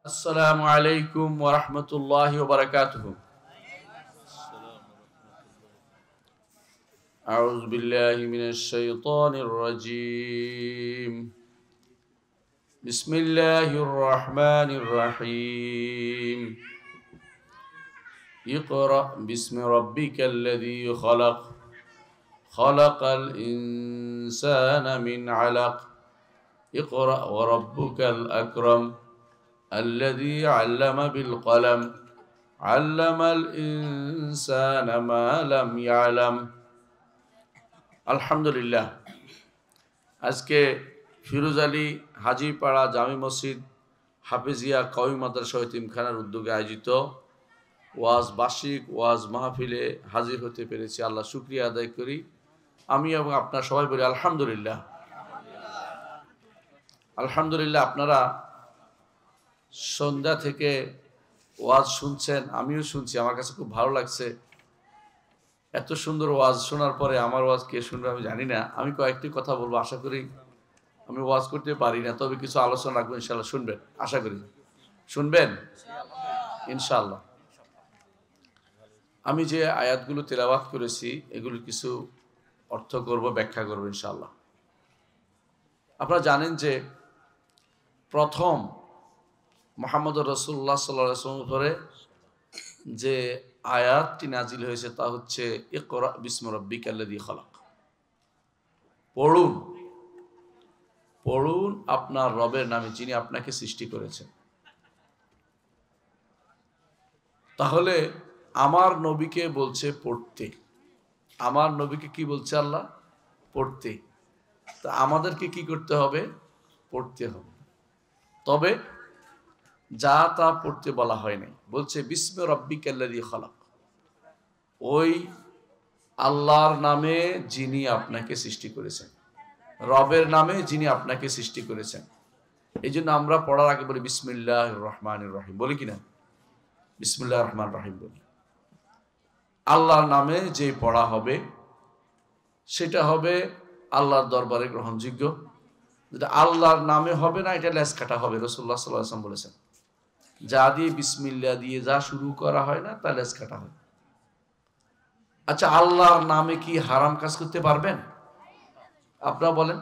আসসালামু আলাইকুম ওয়া রাহমাতুল্লাহি ওয়া বারাকাতুহু। আউযু বিল্লাহি মিনাশ শাইতানির রাজীম। বিসমিল্লাহির রহমানির রহিম। ইকরা বিসমি রাব্বিকাল্লাযী খালাক। খালাকাল ইনসানা মিন আলাক। ইকরা ওয়া রাব্বুকাল আকরাম। الذي علم بالقلم علم الإنسان ما لم يعلم। আলহামদুলিল্লাহ। আজকে ফিরোজ আলী হাজীপাড়া জামি মসজিদ হাফেজিয়া কওমি মাদ্রাসা এতিমখানার উদ্যোগে আয়োজিত ওয়াজ বার্ষিক ওয়াজ মাহফিলে হাজির হতে পেরেছি। আল্লাহ শুকরিয়া আদায় করি। আমি এবং আপনার সবাই বলি আলহামদুলিল্লাহ। আলহামদুলিল্লাহ। আপনারা সন্ধ্যা থেকে ওয়াজ শুনছেন, আমিও শুনছি, আমার কাছে খুব ভালো লাগছে। এত সুন্দর ওয়াজ শোনার পরে আমার ওয়াজ কে শুনবে আমি জানি না। আমি কয়েকটি কথা বলবো, আশা করি। আমি ওয়াজ করতে পারি না, তবে কিছু আলোচনা রাখবো, ইনশাল্লাহ শুনবেন, আশা করি শুনবেন ইনশাল্লাহ। আমি যে আয়াতগুলো তেলাওয়াত করেছি এগুলো কিছু অর্থ করব, ব্যাখ্যা করবো ইনশাল্লাহ। আপনারা জানেন যে প্রথম মুহাম্মদ রাসূলুল্লাহ সাল্লাল্লাহু আলাইহি ওয়াসাল্লামের উপরে যে আয়াতটি নাজিল হয়েছে তা হচ্ছে ইকরা বিসমি রাব্বিকাল্লাযী খালাক। পড়ুন, পড়ুন আপনার রবের নামে যিনি আপনাকে সৃষ্টি করেছেন। তাহলে আমার নবীকে বলছে পড়তে। আমার নবীকে কি বলছে আল্লাহ? পড়তে। তা আমাদেরকে কি করতে হবে? পড়তে হবে। তবে যা তা পড়তে বলা হয় নাই, বলছে বিসমি রাব্বিকাল্লাযী খালাক। ওই আল্লাহর নামে যিনি আপনাকে সৃষ্টি করেছেন, রবের নামে যিনি আপনাকে সৃষ্টি করেছেন। এই জন্য আমরা পড়ার আগে বলি বিসমিল্লাহির রহমানির রহিম, বলি কিনা? বিসমিল্লাহির রহমানির রহিম বলি। আল্লাহর নামে যে পড়া হবে সেটা হবে আল্লাহর দরবারে গ্রহণযোগ্য। যেটা আল্লাহর নামে হবে না, এটা লেস কাটা হবে। রাসূলুল্লাহ সাল্লাল্লাহু আলাইহি ওয়াসাল্লাম বলেছেন, যা দিয়ে বিসমিল্লাহ দিয়ে যা শুরু করা হয় না তা লেস কাটা হয়। আচ্ছা, আল্লাহর নামে কি হারাম কাজ করতে পারবেন? আপনারা বলেন,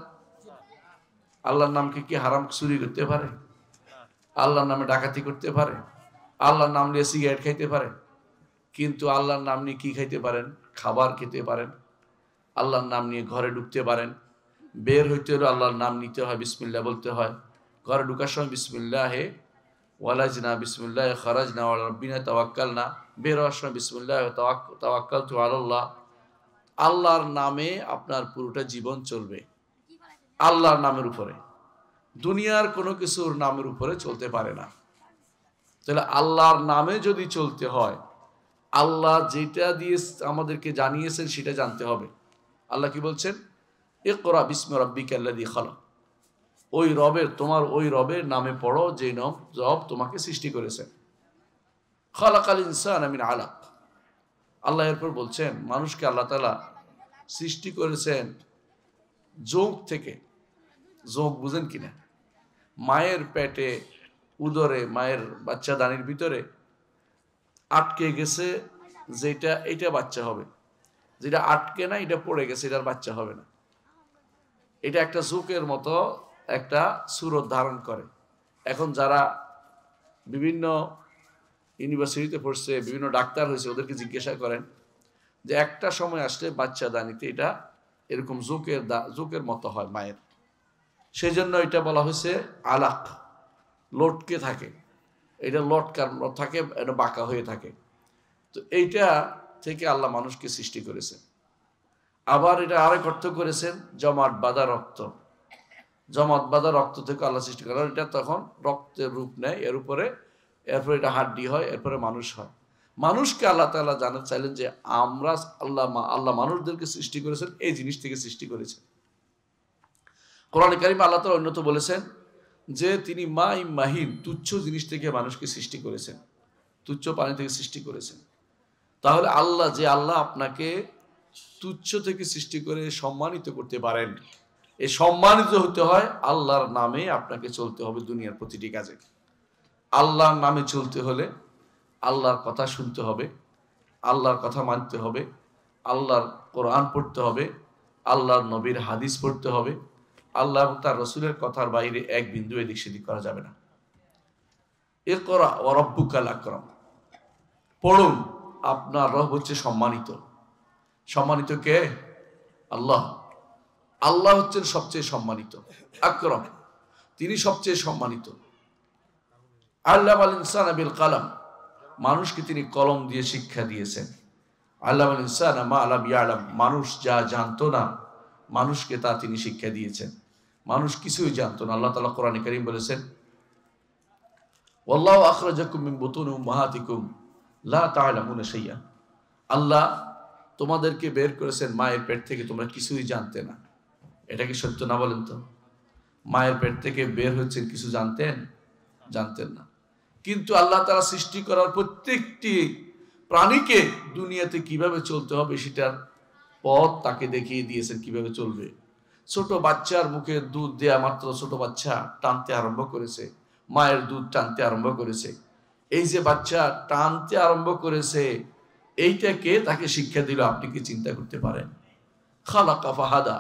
আল্লাহর নামকে কি হারাম চুরি করতে পারে? আল্লাহর নামে ডাকাতি করতে পারে? আল্লাহর নাম নিয়ে সিগারেট খাইতে পারে? কিন্তু আল্লাহর নাম নিয়ে কি খাইতে পারেন? খাবার খেতে পারেন। আল্লাহর নাম নিয়ে ঘরে ঢুকতে পারেন। বের হইতে হলে আল্লাহর নাম নিতে হয়, বিসমিল্লাহ বলতে হয়। ঘরে ঢুকার সময় বিসমিল্লাহে ওয়ালাজনা বিসমিল্লাহে খারাজনা ওয়া রাব্বিনা তাওয়াক্কালনা, বের হওয়ার সময় বিসমিল্লাহে তাওয়াক্কালতু আলাল্লাহ। আল্লাহর নামে আপনার পুরোটা জীবন চলবে, আল্লাহর নামের উপরে। দুনিয়ার কোনো কিছুর নামের উপরে চলতে পারে না। তাহলে আল্লাহর নামে যদি চলতে হয়, আল্লাহ যেটা দিয়ে আমাদেরকে জানিয়েছেন সেটা জানতে হবে। আল্লাহ কি বলছেন? ইকরা বিসমি রাব্বিকাল্লাযী খালাক। ওই রবের, তোমার ওই রবের নামে পড়ো যে রব তোমাকে সৃষ্টি করেছেন। খালাকাল ইনসানা মিন আলাক। আল্লাহ এরপর বলছেন মানুষকে আল্লাহ তাআলা সৃষ্টি করেছেন যোগ থেকে। যোগ বুঝেন কিনা? মায়ের পেটে, উদরে, মায়ের বাচ্চা দানির ভিতরে আটকে গেছে যেটা, এটা বাচ্চা হবে। যেটা আটকে না, এটা পড়ে গেছে, এটার বাচ্চা হবে না। এটা একটা জোকের মতো একটা সুরত ধারণ করে। এখন যারা বিভিন্ন ইউনিভার্সিটিতে পড়ছে, বিভিন্ন ডাক্তার হয়েছে, ওদেরকে জিজ্ঞাসা করেন যে একটা সময় আসলে বাচ্চা দানিতে এটা এরকম জোকের মতো হয় মায়ের। সেই জন্য এটা বলা হয়েছে আলাক, লটকে থাকে। এটা লটকার থাকে, এটা বাঁকা হয়ে থাকে। তো এইটা থেকে আল্লাহ মানুষকে সৃষ্টি করেছেন। আবার এটা আরেক অর্থ করেছেন জমাট বাঁধা রক্ত। জমাট বাঁধা রক্ত থেকে আল্লাহ সৃষ্টি করেন। এটা তখন রক্তের রূপ নেয়, এর উপরে, এরপরে এটা হাড্ডি হয়, এরপরে মানুষ হয়। মানুষকে আল্লাহ তাআলা জানাতে চাইলেন যে আমরা আল্লাহ মানুষদেরকে সৃষ্টি করেছেন এই জিনিস থেকে সৃষ্টি করেছেন। কোরআনে কারিমে আল্লাহ তাআলা অন্যত বলেছেন যে তিনি মাহিন, তুচ্ছ জিনিস থেকে মানুষকে সৃষ্টি করেছেন, তুচ্ছ পানি থেকে সৃষ্টি করেছেন। তাহলে আল্লাহ, যে আল্লাহ আপনাকে তুচ্ছ থেকে সৃষ্টি করে সম্মানিত করতে পারেন, এই সম্মানিত হতে হয় আল্লাহর নামে আপনাকে চলতে হবে দুনিয়ার প্রতিটি কাজে। আল্লাহর নামে চলতে হলে আল্লাহর কথা শুনতে হবে, আল্লাহর কথা মানতে হবে, আল্লাহর কোরআন পড়তে হবে, আল্লাহর নবীর হাদিস পড়তে হবে। আল্লাহ এবং তার রসুলের কথার বাইরে এক বিন্দু এদিক সেদিক করা যাবে না। ইকরা ওয়া রাব্বুকাল আকরাম, পড়ুন, আপনার রব হচ্ছে সম্মানিত। সম্মানিত কে? আল্লাহ। আল্লাহ হচ্ছেন সবচেয়ে সম্মানিত, আকরাম, তিনি সবচেয়ে সম্মানিত। আল্লামাল ইনসানা বিল কালাম, মানুষকে তিনি কলম দিয়ে শিক্ষা দিয়েছেন। আল্লামাল ইনসানা মা লাম ইয়ালাম, মানুষ যা জানতো না মানুষকে তা তিনি শিক্ষা দিয়েছেন। মানুষ কিছুই জানতো না। আল্লাহ তাআলা কোরআনে কারীম বলেছেন, ওয়াল্লাহু আখরাজাকুম মিন বুতুনি উম্মাহাতিকুম লা তা'লামুনা শাইআ, আল্লাহ তোমাদেরকে বের করেছেন মায়ের পেট থেকে, তোমরা কিছুই জানতে না। এটা কি সত্য না বলেন তো? মায়ের পেট থেকে বের হচ্ছেন, কিছু জানতেন না। কিন্তু আল্লাহ তাআলা সৃষ্টি করার প্রত্যেকটি প্রাণীকে দুনিয়াতে কিভাবে চলতে হবে সেটার পথ তাকে দেখিয়ে দিয়েছেন, কিভাবে চলবে। ছোট বাচ্চার মুখে দুধ দেয়া মাত্র ছোট বাচ্চা টানতে আরম্ভ করেছে, মায়ের দুধ টানতে আরম্ভ করেছে। এই যে বাচ্চা টানতে আরম্ভ করেছে, এইটাকে তাকে শিক্ষা দিল। আপনি কি চিন্তা করতে পারেন? খালাকা ফাহাদা,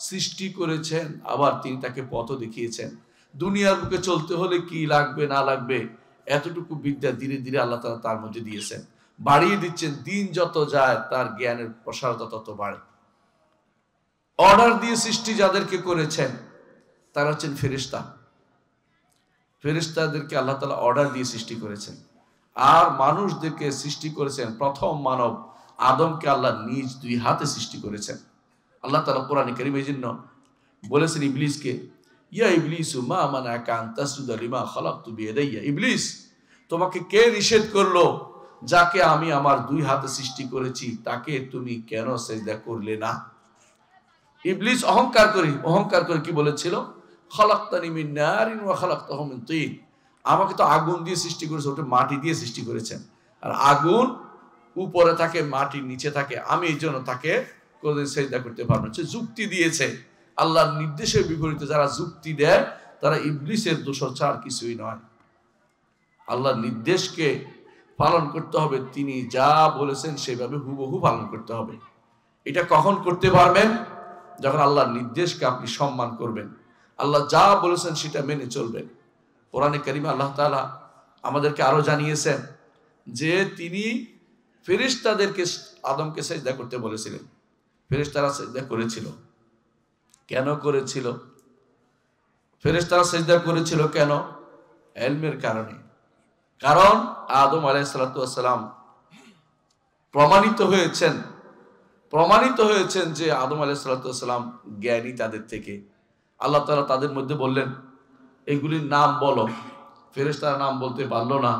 সৃষ্টি করেছেন, আবার তিনি তাকে পথও দেখিয়েছেন। দুনিয়ার বুকে চলতে হলে কি লাগবে না লাগবে এতটুকু বিদ্যা ধীরে ধীরে আল্লাহ তাআলা তার মধ্যে দিয়েছেন, বাড়িয়ে দিচ্ছেন। দিন যত যায় তার জ্ঞানের প্রসারতা তত বাড়ে। অর্ডার দিয়ে সৃষ্টি যাদেরকে করেছেন তারা হচ্ছেন ফেরেশতা। ফেরেশতাদেরকে আল্লাহ তাআলা অর্ডার দিয়ে সৃষ্টি করেছেন। আর মানুষদেরকে সৃষ্টি করেছেন, প্রথম মানব আদমকে আল্লাহ নিজ দুই হাতে সৃষ্টি করেছেন। আল্লাহ তাআলা কোরআনে কারীমে জন্য বলেছেন ইবলিসকে, ইয়া ইবলিসু মা মানাকা আন তাসজুদা লিমা খালাকতু বিয়াদাইয়া, ইবলিস তোমাকে কে নিষেধ করলো যাকে আমি আমার দুই হাতে সৃষ্টি করেছি তাকে তুমি কেন সিজদা করলে না? ইবলিস অহংকার করে কি বলেছিল? খালাকতানি মিন নারিন ওয়া খালাকতাহু মিন তিন, আমাকে তো আগুন দিয়ে সৃষ্টি করেছে, ওটা মাটি দিয়ে সৃষ্টি করেছেন। আর আগুন উপরে থাকে, মাটির নিচে থাকে, আমি এই জন্য তাকে কোনদিন সিজদা করতে পারবো না। সে যুক্তি দিয়েছে। আল্লাহর নির্দেশের বিপরীতে যারা যুক্তি দেয় তারা ইবলিসের দোষর ছাড়া কিছুই নয়। আল্লাহর নির্দেশকে পালন করতে হবে, তিনি যা বলেছেন সেভাবে হুবহু পালন করতে হবে। এটা কখন করতে পারবেন? যখন আল্লাহর নির্দেশকে আপনি সম্মান করবেন, আল্লাহ যা বলেছেন সেটা মেনে চলবেন। কোরআনে কারীমে আল্লাহ তাআলা আমাদেরকে আরো জানিয়েছেন যে তিনি ফেরেশতাদেরকে আদমকে সিজদা করতে বলেছিলেন। ফেরেশতারা সিজদা করেছিল। কেন করেছিল? ফেরেশতারা সিজদা করেছিল কেন? ইলমের কারণে। কারণ আদম আলাইহিস সালাতু ওয়াস সালাম প্রমাণিত হয়েছেন যে আদম আলাইহিস সালাতু ওয়াস সালাম জ্ঞানী তাদের থেকে। আল্লাহ তাআলা তাদের মধ্যে বললেন, এগুলির নাম বলো। ফেরেশতারা নাম বলতে পারলো না।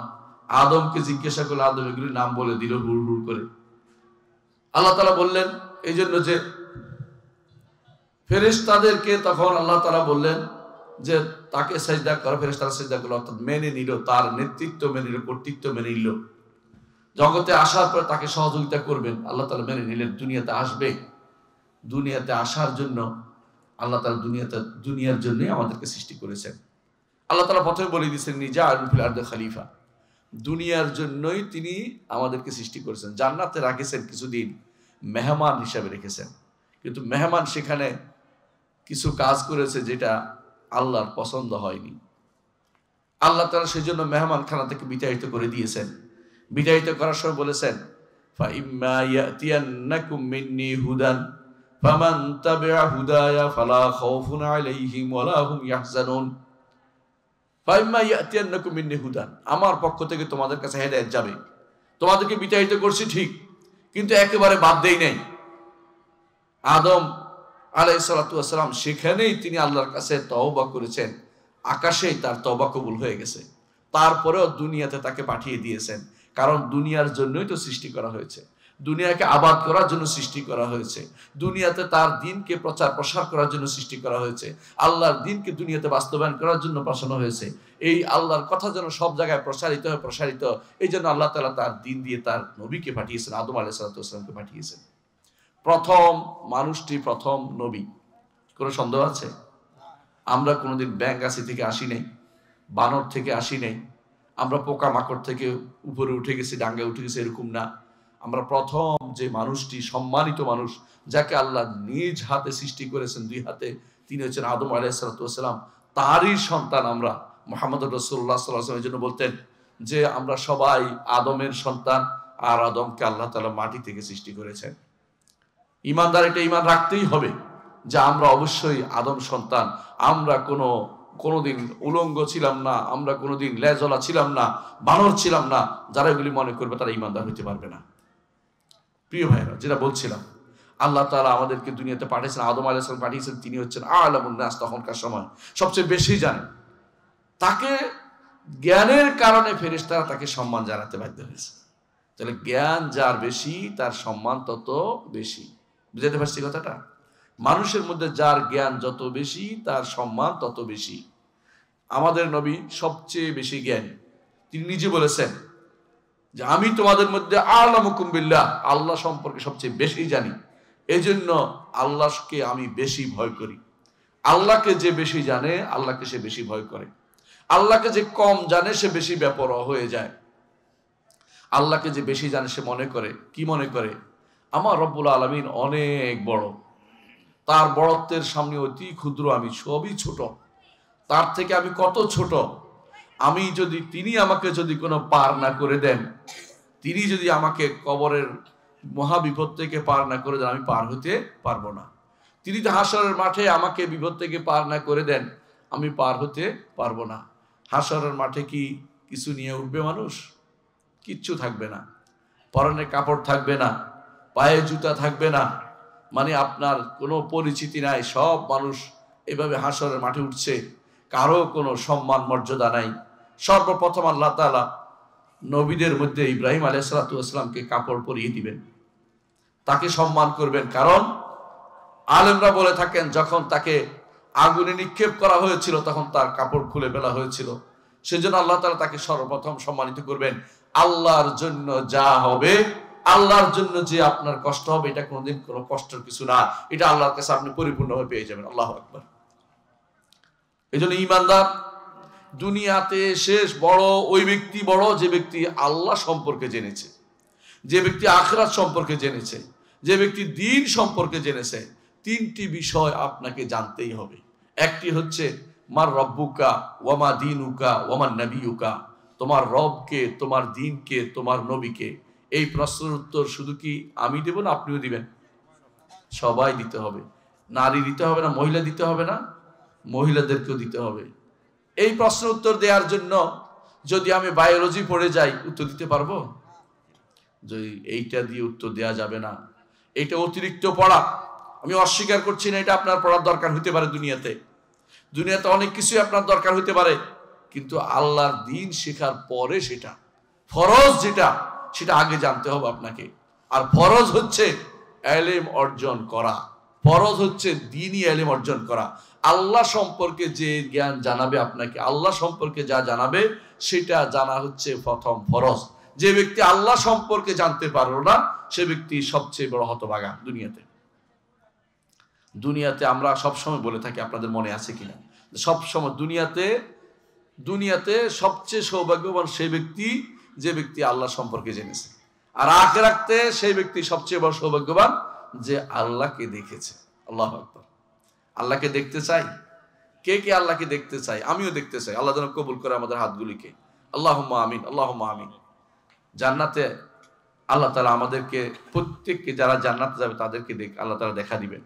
আদমকে জিজ্ঞাসা করলে আদম এগুলির নাম বলে দিল হুড় হুড় করে। আল্লাহ তাআলা বললেন এই জন্য যে ফেরেশতাদেরকে তখন আল্লাহ তাআলা বললেন যে তাকে সিজদা করো। ফেরেশতারা সিজদা করলো, অর্থাৎ মেনে নিল, তার নেতৃত্ব মেনে নিল, কর্তৃত্ব মেনে নিল। জগতে আসার পর তাকে সহযোগিতা করবেন, আল্লাহ তাআলা মেনে নিলেন। দুনিয়াতে আসবে, দুনিয়াতে আসার জন্য আল্লাহ তাআলা দুনিয়ার জন্যই আমাদেরকে সৃষ্টি করেছেন। আল্লাহ তাআলা প্রথমে বলে দিয়েছেন নিজাআলুন ফিল আরদি খলিফা, দুনিয়ার জন্যই তিনি আমাদেরকে সৃষ্টি করেছেন। জান্নাতে রাখেছেন কিছুদিন, মেহমান হিসাবে রেখেছেন, কিন্তু মেহমান সেখানে কিছু কাজ করেছে যেটা আল্লাহর পছন্দ হয়নি। আল্লাহ তাআলা সেজন্য মেহমান খানা থেকে বিতাড়িত করে দিয়েছেন। বিতাড়িত করার সময় বলেছেন, ফাইম্মা ইয়াতিয়ান্নাকুম মিন্নি হুদান ফামান তাবিআ হুদায়া ফালা খাউফুন আলাইহিম ওয়ালা হুম ইয়াহজানুন। ফাইম্মা ইয়াতিয়ান্নাকুম মিন্নি হুদান, আমার পক্ষ থেকে তোমাদের কাছে হেদায়েত যাবে। তোমাদেরকে বিতাড়িত করছি ঠিক, কিন্তু একেবারে বাদ দেই নাই। আদম আলাইহিস সালাতু ওয়াস সালাম সেখানেই তিনি আল্লাহর কাছে তওবা করেছেন, আকাশেই তার তওবা কবুল হয়ে গেছে। তারপরেও দুনিয়াতে তাকে পাঠিয়ে দিয়েছেন, কারণ দুনিয়ার জন্যই তো সৃষ্টি করা হয়েছে, দুনিয়াকে আবাদ করার জন্য সৃষ্টি করা হয়েছে, দুনিয়াতে তার দ্বীনকে প্রচার প্রসার করার জন্য সৃষ্টি করা হয়েছে, আল্লাহর দ্বীনকে দুনিয়াতে বাস্তবায়ন করার জন্য পাঠানো হয়েছে। এই আল্লাহর কথা যেন সব জায়গায় প্রসারিত হয়, এই জন্য আল্লাহ তাআলা তার দ্বীন দিয়ে তার নবীকে পাঠিয়েছেন, আদম আলাইহিস সালাতু ওয়াস সালামকে পাঠিয়েছেন। প্রথম মানুষটি প্রথম নবী, কোনো সন্দেহ আছে? আমরা কোনোদিন ব্যাঙ্গাসি থেকে আসি নাই, বানর থেকে আসি নাই, আমরা পোকামাকড় থেকে উপরে উঠে গেছি, ডাঙ্গায় উঠে গেছি, এরকম না। আমরা প্রথম যে মানুষটি, সম্মানিত মানুষ, যাকে আল্লাহ নিজ হাতে সৃষ্টি করেছেন, 2 হাতে, তিনি হচ্ছেন আদম আলাইহিস সালাম। তারই সন্তান আমরা। মুহাম্মদ রাসূলুল্লাহ সাল্লাল্লাহু আলাইহি ওয়াসাল্লাম এই জন্য বলতেন যে আমরা সবাই আদমের সন্তান, আর আদমকে আল্লাহ তাআলা মাটি থেকে সৃষ্টি করেছেন। ইমানদার এটা ইমান রাখতেই হবে যে আমরা অবশ্যই আদম সন্তান। আমরা কোনোদিন উলঙ্গ ছিলাম না, আমরা কোনোদিন লেজলা ছিলাম না, বানর ছিলাম না। যারা এগুলি মনে করবে তারা ইমানদার হইতে পারবে না। প্রিয় ভাইরা, যেটা বলছিলাম, আল্লাহ তাআলা আমাদেরকে দুনিয়াতে পাঠিয়েছেন, আদম আলাইহিস সালাম পাঠিয়েছেন, তিনি হচ্ছেন আ'লামুন নাস, তখনকার সময় সবচেয়ে বেশি জানেন। তাকে জ্ঞানের কারণে ফেরেশতারা তাকে সম্মান জানাতে বাধ্য হয়েছে। তাহলে জ্ঞান যার বেশি তার সম্মান তত বেশি। বুঝতে পারছি কথাটা? মানুষের মধ্যে যার জ্ঞান যত বেশি তার সম্মান তত বেশি। আমাদের নবী সবচেয়ে বেশি জ্ঞানী। তিনি নিজে বলেছেন যে আমি তোমাদের মধ্যে আ'লামুকুম বিল্লাহ, আল্লাহ সম্পর্কে সবচেয়ে বেশি জানি, এজন্য আল্লাহকে আমি বেশি ভয় করি। আল্লাহকে যে বেশি জানে আল্লাহকে সে বেশি ভয় করে। আল্লাহকে যে কম জানে সে বেশি বেপরোয়া হয়ে যায়। আল্লাহকে যে বেশি জানে সে মনে করে, কি মনে করে? আমার রব্বুল আলামিন অনেক বড়, তার বড়ত্বের সামনে অতি ক্ষুদ্র, আমি সবই ছোট, তার থেকে আমি কত ছোট। আমি যদি, তিনি আমাকে যদি কোনো পার না করে দেন, তিনি যদি আমাকে কবরের মহাবিপদ থেকে পার না করে দেন, আমি পার হতে পারবো না। তিনি তো হাসরের মাঠে আমাকে বিপদ থেকে পার না করে দেন, আমি পার হতে পারবো না। হাসরের মাঠে কি কিছু নিয়ে উঠবে মানুষ? কিচ্ছু থাকবে না। পরনে কাপড় থাকবে না, পায়ে জুতা থাকবে না, মানে আপনার কোনো পরিচিতি নাই। সব মানুষ এভাবে হাসরের মাঠে উঠছে, কারো কোনো সম্মান মর্যাদা নাই। সর্বপ্রথম আল্লাহ তাআলা নবীদের মধ্যে ইব্রাহিম আলাইহিস সালাতু ওয়াস সালামকে কাপড় পরিয়ে দিবেন, তাকে সম্মান করবেন। কারণ আলেমরা বলে থাকেন যখন তাকে আগুনে নিক্ষেপ করা হয়েছিল তখন তার কাপড় খুলে ফেলা হয়েছিল। সেজন্য আল্লাহ তাআলা তাকে সর্বপ্রথম সম্মানিত করবেন। আল্লাহর জন্য যা হবে, আল্লাহর জন্য যে আপনার কষ্ট হবে, এটা কোনোদিন কোনো কষ্টের কিছু না, এটা আল্লাহর কাছে আপনি পরিপূর্ণভাবে পেয়ে যাবেন। আল্লাহু আকবার। এজন্য ঈমানদার দুনিয়াতে শেষ বড় ওই ব্যক্তি বড় যে ব্যক্তি আল্লাহ সম্পর্কে জেনেছে, যে ব্যক্তি আখিরাত সম্পর্কে জেনেছে, যে ব্যক্তি দ্বীন সম্পর্কে জেনেছে। 3টি বিষয় আপনাকে জানতেই হবে। একটি হচ্ছে মার রব্বুকা ওয়ামা দীনুকা ওয়ামান নবিয়ুকা, তোমার রবকে, তোমার দ্বীনকে, তোমার নবীকে। এই প্রশ্নের উত্তর শুধু কি আমি দেব না আপনিও দিবেন? সবাই দিতে হবে। নারী দিতে হবে না, মহিলা দিতে হবে না, মহিলাদেরকেও দিতে হবে। এই প্রশ্নের উত্তর দেওয়ার জন্য যদি আমি বায়োলজি পড়ে যাই, উত্তর দিতে পারবো? যদি এইটা দিয়ে উত্তর দেওয়া যাবে না, এটা অতিরিক্ত পড়া। আমি অস্বীকার করছি না, এটা আপনার পড়ার দরকার হতে পারে। দুনিয়াতে অনেক কিছুই আপনার দরকার হতে পারে, কিন্তু আল্লাহর দ্বীন শেখার পরে সেটা ফরজ, সেটা আগে জানতে হবে আপনাকে। আর ফরজ হচ্ছে ইলম অর্জন করা, ফরজ হচ্ছে দ্বীনি ইলম অর্জন করা। আল্লাহ সম্পর্কে যে জ্ঞান জানাবে আপনাকে, আল্লাহ সম্পর্কে যা জানাবে সেটা জানা হচ্ছে প্রথম ফরজ। যে ব্যক্তি আল্লাহ সম্পর্কে জানতে পারলো না সে ব্যক্তি সবচেয়ে বড় হতভাগা দুনিয়াতে। আমরা সবসময় বলে থাকি, আপনাদের মনে আছে কিনা, সবসময় দুনিয়াতে সবচেয়ে সৌভাগ্যবান সেই ব্যক্তি যে ব্যক্তি আল্লাহ সম্পর্কে জেনেছে। আর আখিরাতে সেই ব্যক্তি সবচেয়ে বড় সৌভাগ্যবান যে আল্লাহকে দেখেছে। আল্লাহু আকবার। আল্লাহকে দেখতে চাই? কে কে আল্লাহকে দেখতে চাই? আমিও দেখতে চাই। আল্লাহ যেন কবুল করে আমাদের হাতগুলিকে। আল্লাহুম্মা আমিন, আল্লাহুম্মা আমিন। জান্নাতে আল্লাহ তাআলা আমাদেরকে প্রত্যেককে, যারা জান্নাতে যাবে তাদেরকে আল্লাহ তাআলা দেখা দিবেন।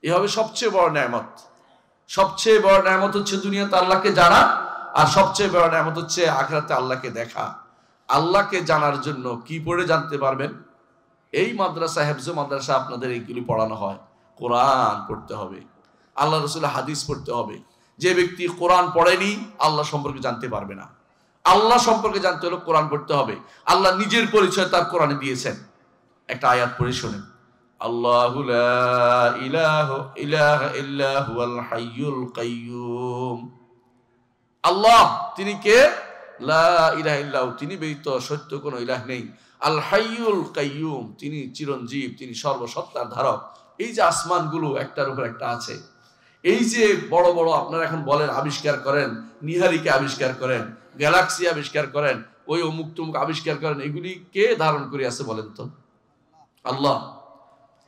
এ হবে সবচেয়ে বড় নেয়ামত। সবচেয়ে বড় নেয়ামত হচ্ছে দুনিয়াতে আল্লাহকে জানা, আর সবচেয়ে বড় নেয়ামত হচ্ছে আখিরাতে আল্লাহকে দেখা। আল্লাহকে জানার জন্য কি পড়ে জানতে পারবেন? এই মাদ্রাসা, হেফজ মাদ্রাসা আপনাদের এইগুলি পড়ানো হয়। কোরআন পড়তে হবে, আল্লাহ রাসূলের হাদিস পড়তে হবে। যে ব্যক্তি কোরআন পড়েনি আল্লাহ সম্পর্কে জানতে পারবে না। আল্লাহ সম্পর্কে জানতে হলে কোরআন পড়তে হবে। আল্লাহ নিজের পরিচয় তার কোরআনে দিয়েছেন। একটা আয়াত পড়ে শোনেন। আল্লাহু লা ইলাহা ইল্লা হুয়াল হাইয়ুল কাইয়্যুম। আল্লাহ তিনি কে? লা ইলাহা ইল্লাহু, তিনি ব্যতীত সত্য কোনো ইলাহ নেই। আল হাইয়ুল কাইয়্যুম, তিনি চিরঞ্জীব, তিনি সর্বসত্তার ধারক। এই যে আসমানগুলো একটার উপর একটা আছে, এই যে বড় বড় আপনারা এখন বলেন আবিষ্কার করেন, নিহারিকা আবিষ্কার করেন, গ্যালাক্সি আবিষ্কার করেন, ওই অমুক তমুক আবিষ্কার করেন, এগুলি কে ধারণ করে আছে বলেন তো? আল্লাহ।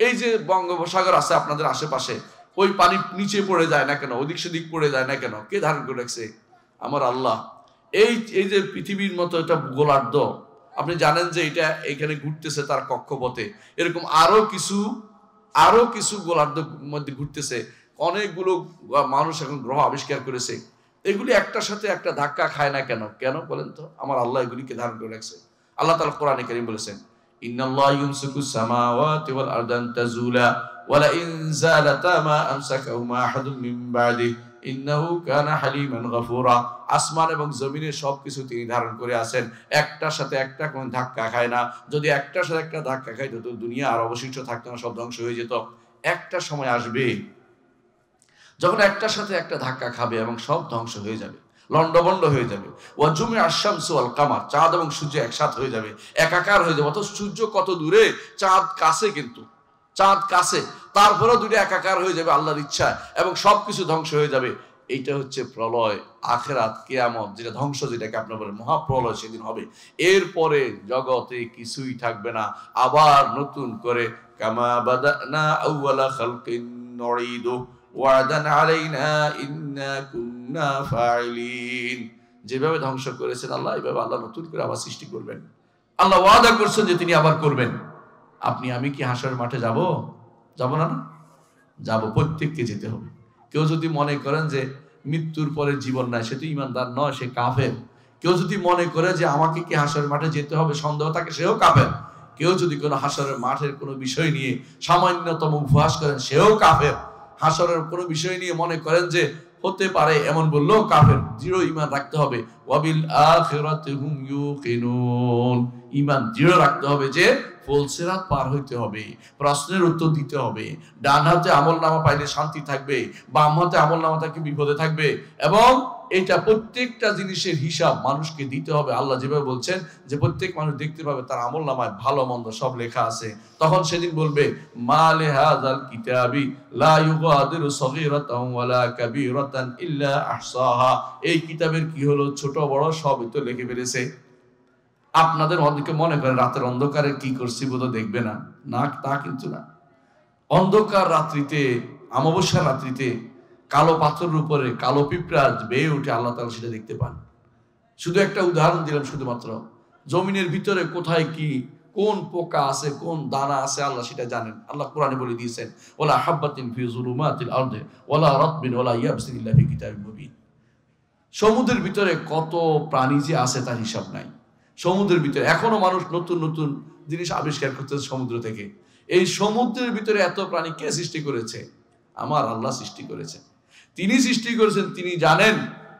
এই যে বঙ্গোপসাগর আছে আপনাদের আশেপাশে, ওই পানি নিচে পড়ে যায় না কেন, ওদিক সেদিক পড়ে যায় না কেন? কে ধারণ করে রাখছে? আমার আল্লাহ। এই যে পৃথিবীর মতো একটা গোলার্ধ, আপনি জানেন যে এটা এখানে ঘুরতেছে তার কক্ষপথে, এরকম আরো কিছু গোলার্ধ মধ্যে ঘুরতেছে। অনেকগুলো মানুষ এখন গ্রহ আবিষ্কার করেছে, এগুলি একটার সাথে একটা ধাক্কা খায় না কেন? কেন বলেন তো? আমার আল্লাহ এগুলিকে ধারণ করে রাখছে। আল্লাহ তাআলা কোরআনে কারীম বলেছেন, ইন্নাল্লাহা ইউমসিকুস সামাওয়াতি ওয়াল আরদা আন তাজুলা ওয়া লা ইন যালাতা মা আমসাকাহুমা আহাদুম মিন বা'দি ইন্নাহু কানা হালিমান গফুরা। আসমান এবং জমিনের সবকিছু তিনি ধারণ করে আছেন, একটার সাথে একটা কোন ধাক্কা খায় না। যদি একটার সাথে একটা ধাক্কা খাইতো তো দুনিয়া আর অবশিষ্ট থাকতো না, সব ধ্বংস হয়ে যেত। একটা সময় আসবে যখন একটার সাথে একটা ধাক্কা খাবে এবং সব ধ্বংস হয়ে যাবে, লন্ডভন্ড হয়ে যাবে। ওয়াজুমি আশ-শামসু ওয়াল কামার, চাঁদ এবং সূর্য একসাথে হয়ে যাবে, একাকার হয়ে যাবে। অথচ সূর্য কত দূরে, চাঁদ কাছে, কিন্তু চাঁদ কাছে, তারপরেও দুটো একাকার হয়ে যাবে আল্লাহর ইচ্ছায়, এবং সবকিছু ধ্বংস হয়ে যাবে। এইটা হচ্ছে প্রলয়, আখিরাত, কিয়ামত, যেটা ধ্বংস, যেটাকে আপনার বলেন মহাপ্রলয়, সেদিন হবে। এরপরে জগতে কিছুই থাকবে না, আবার নতুন করে কামা বাদানা আউওয়ালা খালকিন নুঈদু ওয়াদান আলাইনা ইন্না কুন্না ফাইলিন। যেভাবে ধ্বংস করেছেন আল্লাহ, এইভাবে আল্লাহ নতুন করে আবার সৃষ্টি করবেন। আল্লাহ ওয়াদা করছেন যে তিনি আবার করবেন। আপনি আমি কি হাসরের মাঠে যাব? যাব না? যাব, প্রত্যেককে যেতে হবে। কেউ যদি মনে করেন যে মৃত্যুর পরে জীবন নাই, সে তো ইমানদার নয়, সে কাফের। কেউ যদি মনে করে যে আমাকে কি হাসরের মাঠে যেতে হবে, সন্দেহ থাকে, সেও কাফের। কেউ যদি কোনো হাসরের মাঠের কোনো বিষয় নিয়ে সামান্যতম উপহাস করেন, সেও কাফের। হাসরের কোনো বিষয় নিয়ে মনে করেন যে হতে পারে, এমন বললেও কাফের। দৃঢ় ঈমান রাখতে হবে। ওয়াবিল আখিরাতি হুম ইউকিনুন, ঈমান দৃঢ় রাখতে হবে যে ফুলসিরাত পার হইতে হবে, প্রশ্নের উত্তর দিতে হবে। ডান হাতে আমলনামা পাইলে শান্তি থাকবে, বাম হাতে আমলনামা থাকলে বিপদে থাকবে, এবং এটা প্রত্যেকটা জিনিসের হিসাব মানুষকে দিতে হবে। আল্লাহ যেভাবে বলছেন যে প্রত্যেক মানুষ দেখতে পাবে তার আমলনামায় ভালো মন্দ সব লেখা আছে। তখন সেদিন বলবে মা লিহাযাল কিতাবি লা ইউগাদিরু সগীরাতান ওয়ালা কাবীরাতান ইল্লা আহসাহা। এই কিতাবের কি হলো, ছোট বড় সবই তো লিখে ফেলেছে। আপনাদের অনেকে মনে করে রাতের অন্ধকারে কি করছি বোধ দেখবে না, না, তা কিন্তু না। অন্ধকার রাত্রিতে, অমাবস্যার রাত্রিতে কালো পাথরের উপরে কালো পিঁপড়া বেয়ে উঠে, আল্লাহ তাআলা সেটা দেখতে পান। শুধু একটা উদাহরণ দিলাম, শুধুমাত্র জমিনের ভিতরে কোথায় কি কোন পোকা আছে, কোন দানা আছে, আল্লাহ সেটা জানেন। আল্লাহ কোরআনে বলে দিয়েছেন, ওয়ালা হাব্বাতিন ফি যুলুমাতিল আরদি ওয়ালা রাতবিন ওয়ালা ইয়াবসিন ইল্লা ফি কিতাবিন মুবিন। সমুদ্রের ভিতরে কত প্রাণী যে আছে তার হিসাব নাই। সমুদ্রের ভিতরে এখনো মানুষ নতুন নতুন জিনিস আবিষ্কার করতেছে সমুদ্র থেকে। এই সমুদ্রের ভিতরে এত প্রাণী কে সৃষ্টি করেছে? আমার আল্লাহ সৃষ্টি করেছেন। তিনি সৃষ্টি করেছেন, তিনি জানেন